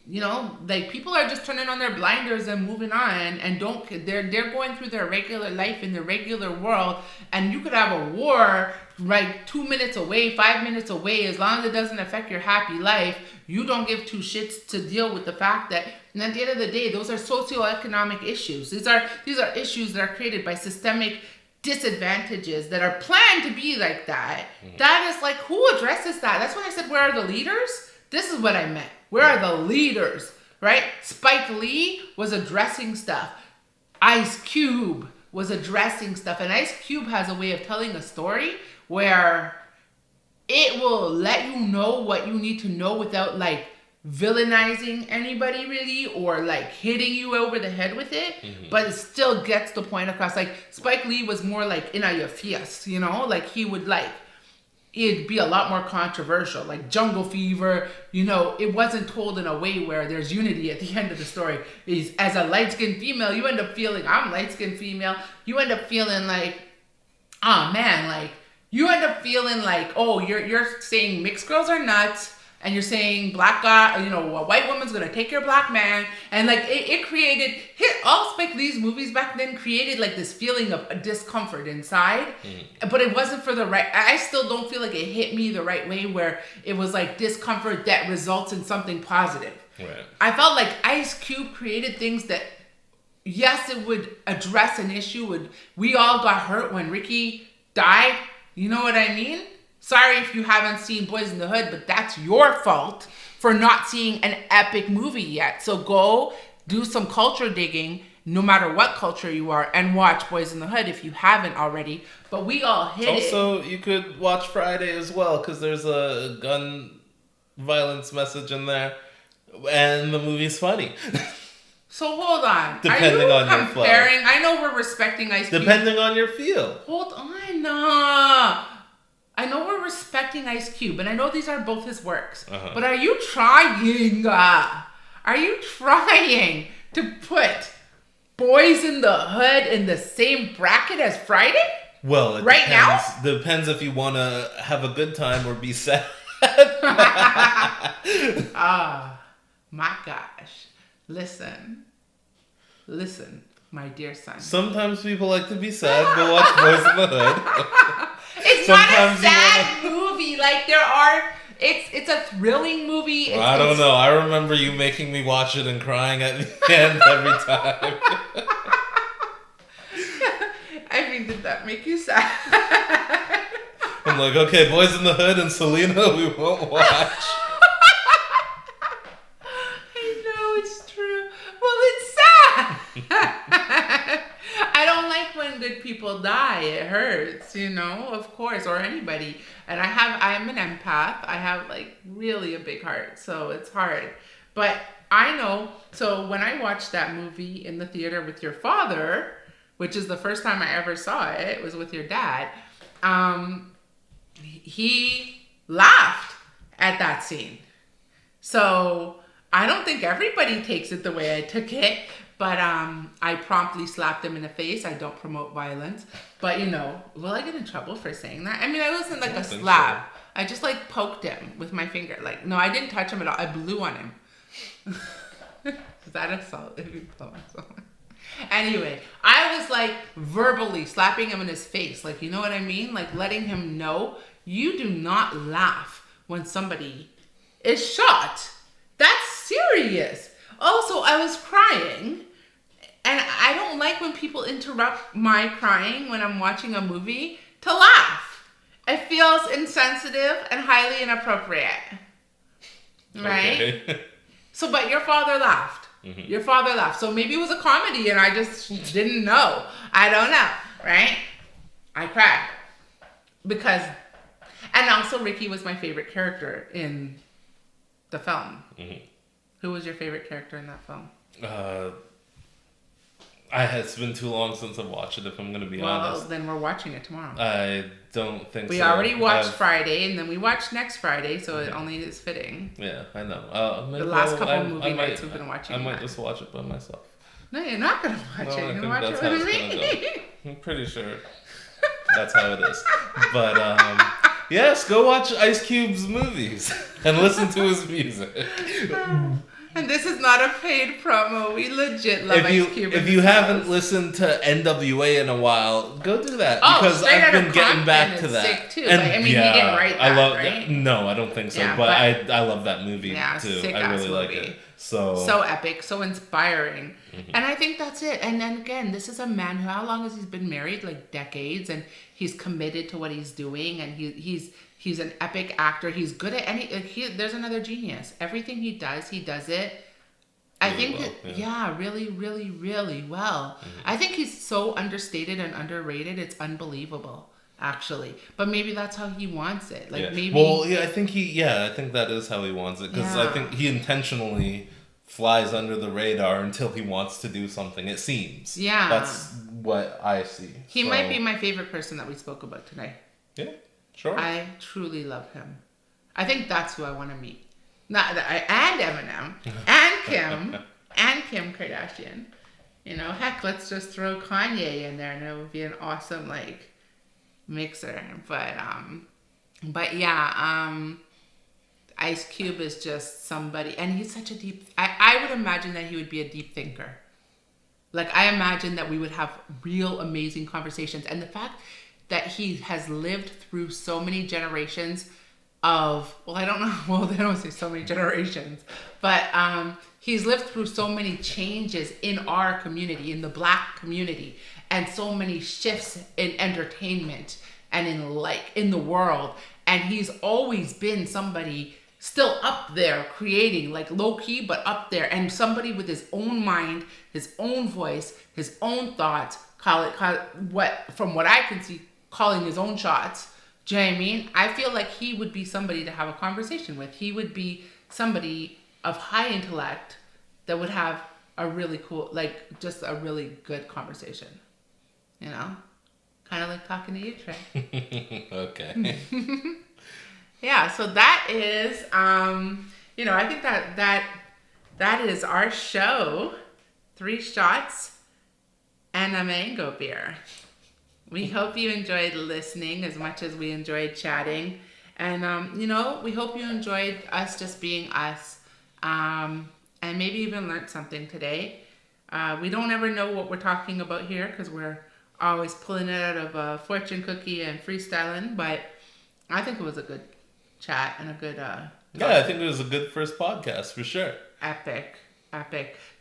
like people are just turning on their blinders and moving on and they're going through their regular life in the regular world. And you could have a war like 2 minutes away, 5 minutes away, as long as it doesn't affect your happy life. You don't give two shits to deal with the fact that, and at the end of the day, those are socioeconomic issues. These are issues that are created by systemic disadvantages that are planned to be like that. That is like, who addresses that? That's when I said, where are the leaders? This is what I meant. Where are the leaders, right? Spike Lee was addressing stuff. Ice Cube was addressing stuff. And Ice Cube has a way of telling a story where it will let you know what you need to know without like villainizing anybody really or like hitting you over the head with it, but it still gets the point across. Like Spike Lee was more like in your face, like he would like, it'd be a lot more controversial, like Jungle Fever, it wasn't told in a way where there's unity at the end of the story. Is as a light-skinned female, you end up feeling, I'm light-skinned female, you end up feeling like, oh man, like, you end up feeling like, oh, you're saying mixed girls are nuts, and you're saying black guy, a white woman's gonna take your black man, and like it created, all Spike Lee's movies back then created like this feeling of discomfort inside, but it wasn't for the right. I still don't feel like it hit me the right way where it was like discomfort that results in something positive. Right. I felt like Ice Cube created things that, yes, it would address an issue. We all got hurt when Ricky died. You know what I mean? Sorry if you haven't seen Boys in the Hood, but that's your fault for not seeing an epic movie yet. So go do some culture digging, no matter what culture you are, and watch Boys in the Hood if you haven't already. But we all hit it. Also, you could watch Friday as well, because there's a gun violence message in there, and the movie's funny. So hold on. Depending on your flow. I know we're respecting Ice Cube. Depending on your feel. Hold on. Nah. I know we're respecting Ice Cube, and I know these are both his works, Uh-huh. but are you trying? Are you trying to put Boys in the Hood in the same bracket as Friday? Well, it right depends. now? Depends if you want to have a good time or be sad. Ah, my gosh. Listen, my dear son. Sometimes people like to be sad. Go watch Boys in the Hood. It's Sometimes not a sad movie. Like there are, it's a thrilling movie. I don't know. I remember you making me watch it and crying at the end every time. I mean, did that make you sad? I'm like, okay, Boys in the Hood and Selena, we won't watch. I know, it's true. Well, it's sad. I don't like when good people die. It hurts, of course, or anybody. And I am an empath. I have like really a big heart, so it's hard. But I know, so when I watched that movie in the theater with your father, which is the first time I ever saw it, it was with your dad, he laughed at that scene. So I don't think everybody takes it the way I took it, but I promptly slapped him in the face. I don't promote violence, but will I get in trouble for saying that? I mean, I wasn't like a slap. So. I just like poked him with my finger. Like, no, I didn't touch him at all. I blew on him. Is that assault if you blow on someone? Anyway, I was like verbally slapping him in his face. Like, you know what I mean? Like letting him know you do not laugh when somebody is shot. That's serious. Also, I was crying, and I don't like when people interrupt my crying when I'm watching a movie to laugh. It feels insensitive and highly inappropriate. Right? Okay. So, but your father laughed. Mm-hmm. Your father laughed. So maybe it was a comedy and I just didn't know. I don't know. Right? I cried. Because, and also Ricky was my favorite character in the film. Mm-hmm. Who was your favorite character in that film? It's been too long since I've watched it, if I'm going to be honest. Well, then we're watching it tomorrow. I don't think so. We already watched Friday, and then we watched next Friday, so it only is fitting. Yeah, I know. The last couple movie nights we've been watching. I might just watch it by myself. No, you're not going to watch it. You're going to watch it with me. I'm pretty sure that's how it is. But, yes, go watch Ice Cube's movies and listen to his music. And this is not a paid promo. We legit love Ice Cube. If you haven't listened to NWA in a while, go do that. Because I've been getting back to that. Sick too. And, he didn't write that, right? No, I don't think so. Yeah, but I love that movie too. I really like it. So epic, so inspiring. Mm-hmm. And I think that's it. And then again, this is a man who, how long has he been married? Like decades. And he's committed to what he's doing. And he's an epic actor. He's good at there's another genius. Everything he does it. I think really, really, really well. Mm-hmm. I think he's so understated and underrated. It's unbelievable, actually. But maybe that's how he wants it. Like maybe. Well, I think that is how he wants it, because I think he intentionally flies under the radar until he wants to do something. It seems. Yeah. That's what I see. He might be my favorite person that we spoke about today. Yeah. Sure. I truly love him. I think that's who I want to meet. And Eminem and Kim Kardashian. Heck, let's just throw Kanye in there and it would be an awesome mixer. But yeah, Ice Cube is just somebody, and he's such a deep. I would imagine that he would be a deep thinker. Like I imagine that we would have real amazing conversations, and the fact that he has lived through so many generations of, I don't know, they don't say so many generations, but he's lived through so many changes in our community, in the Black community, and so many shifts in entertainment and in the world. And he's always been somebody still up there creating, low key, but up there, and somebody with his own mind, his own voice, his own thoughts, from what I can see, calling his own shots. Do you know what I mean? I feel like he would be somebody to have a conversation with. He would be somebody of high intellect that would have a really cool, just a really good conversation. Kind of like talking to you, Trey. Okay. Yeah, so that is, I think that is our show. 3 shots and a mango beer. We hope you enjoyed listening as much as we enjoyed chatting. And, we hope you enjoyed us just being us. And maybe even learned something today. We don't ever know what we're talking about here because we're always pulling it out of a fortune cookie and freestyling. But I think it was a good chat and a good... Yeah, I think it was a good first podcast for sure. Epic.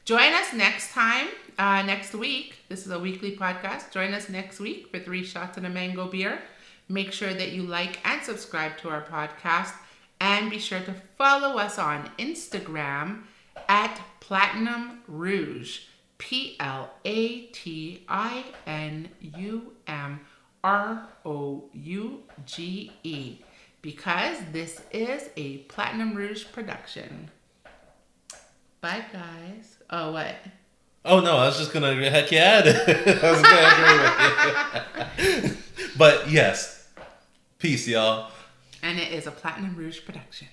Join us next time, next week. This is a weekly podcast. Join us next week for 3 shots and a mango beer. Make sure that you like and subscribe to our podcast. And be sure to follow us on Instagram at Platinum Rouge. PlatinumRouge. Because this is a Platinum Rouge production. Bye, guys. Oh, what? Oh, no, I was just going to heck yeah. I was going to agree with you. But yes, peace, y'all. And it is a Platinum Rouge production.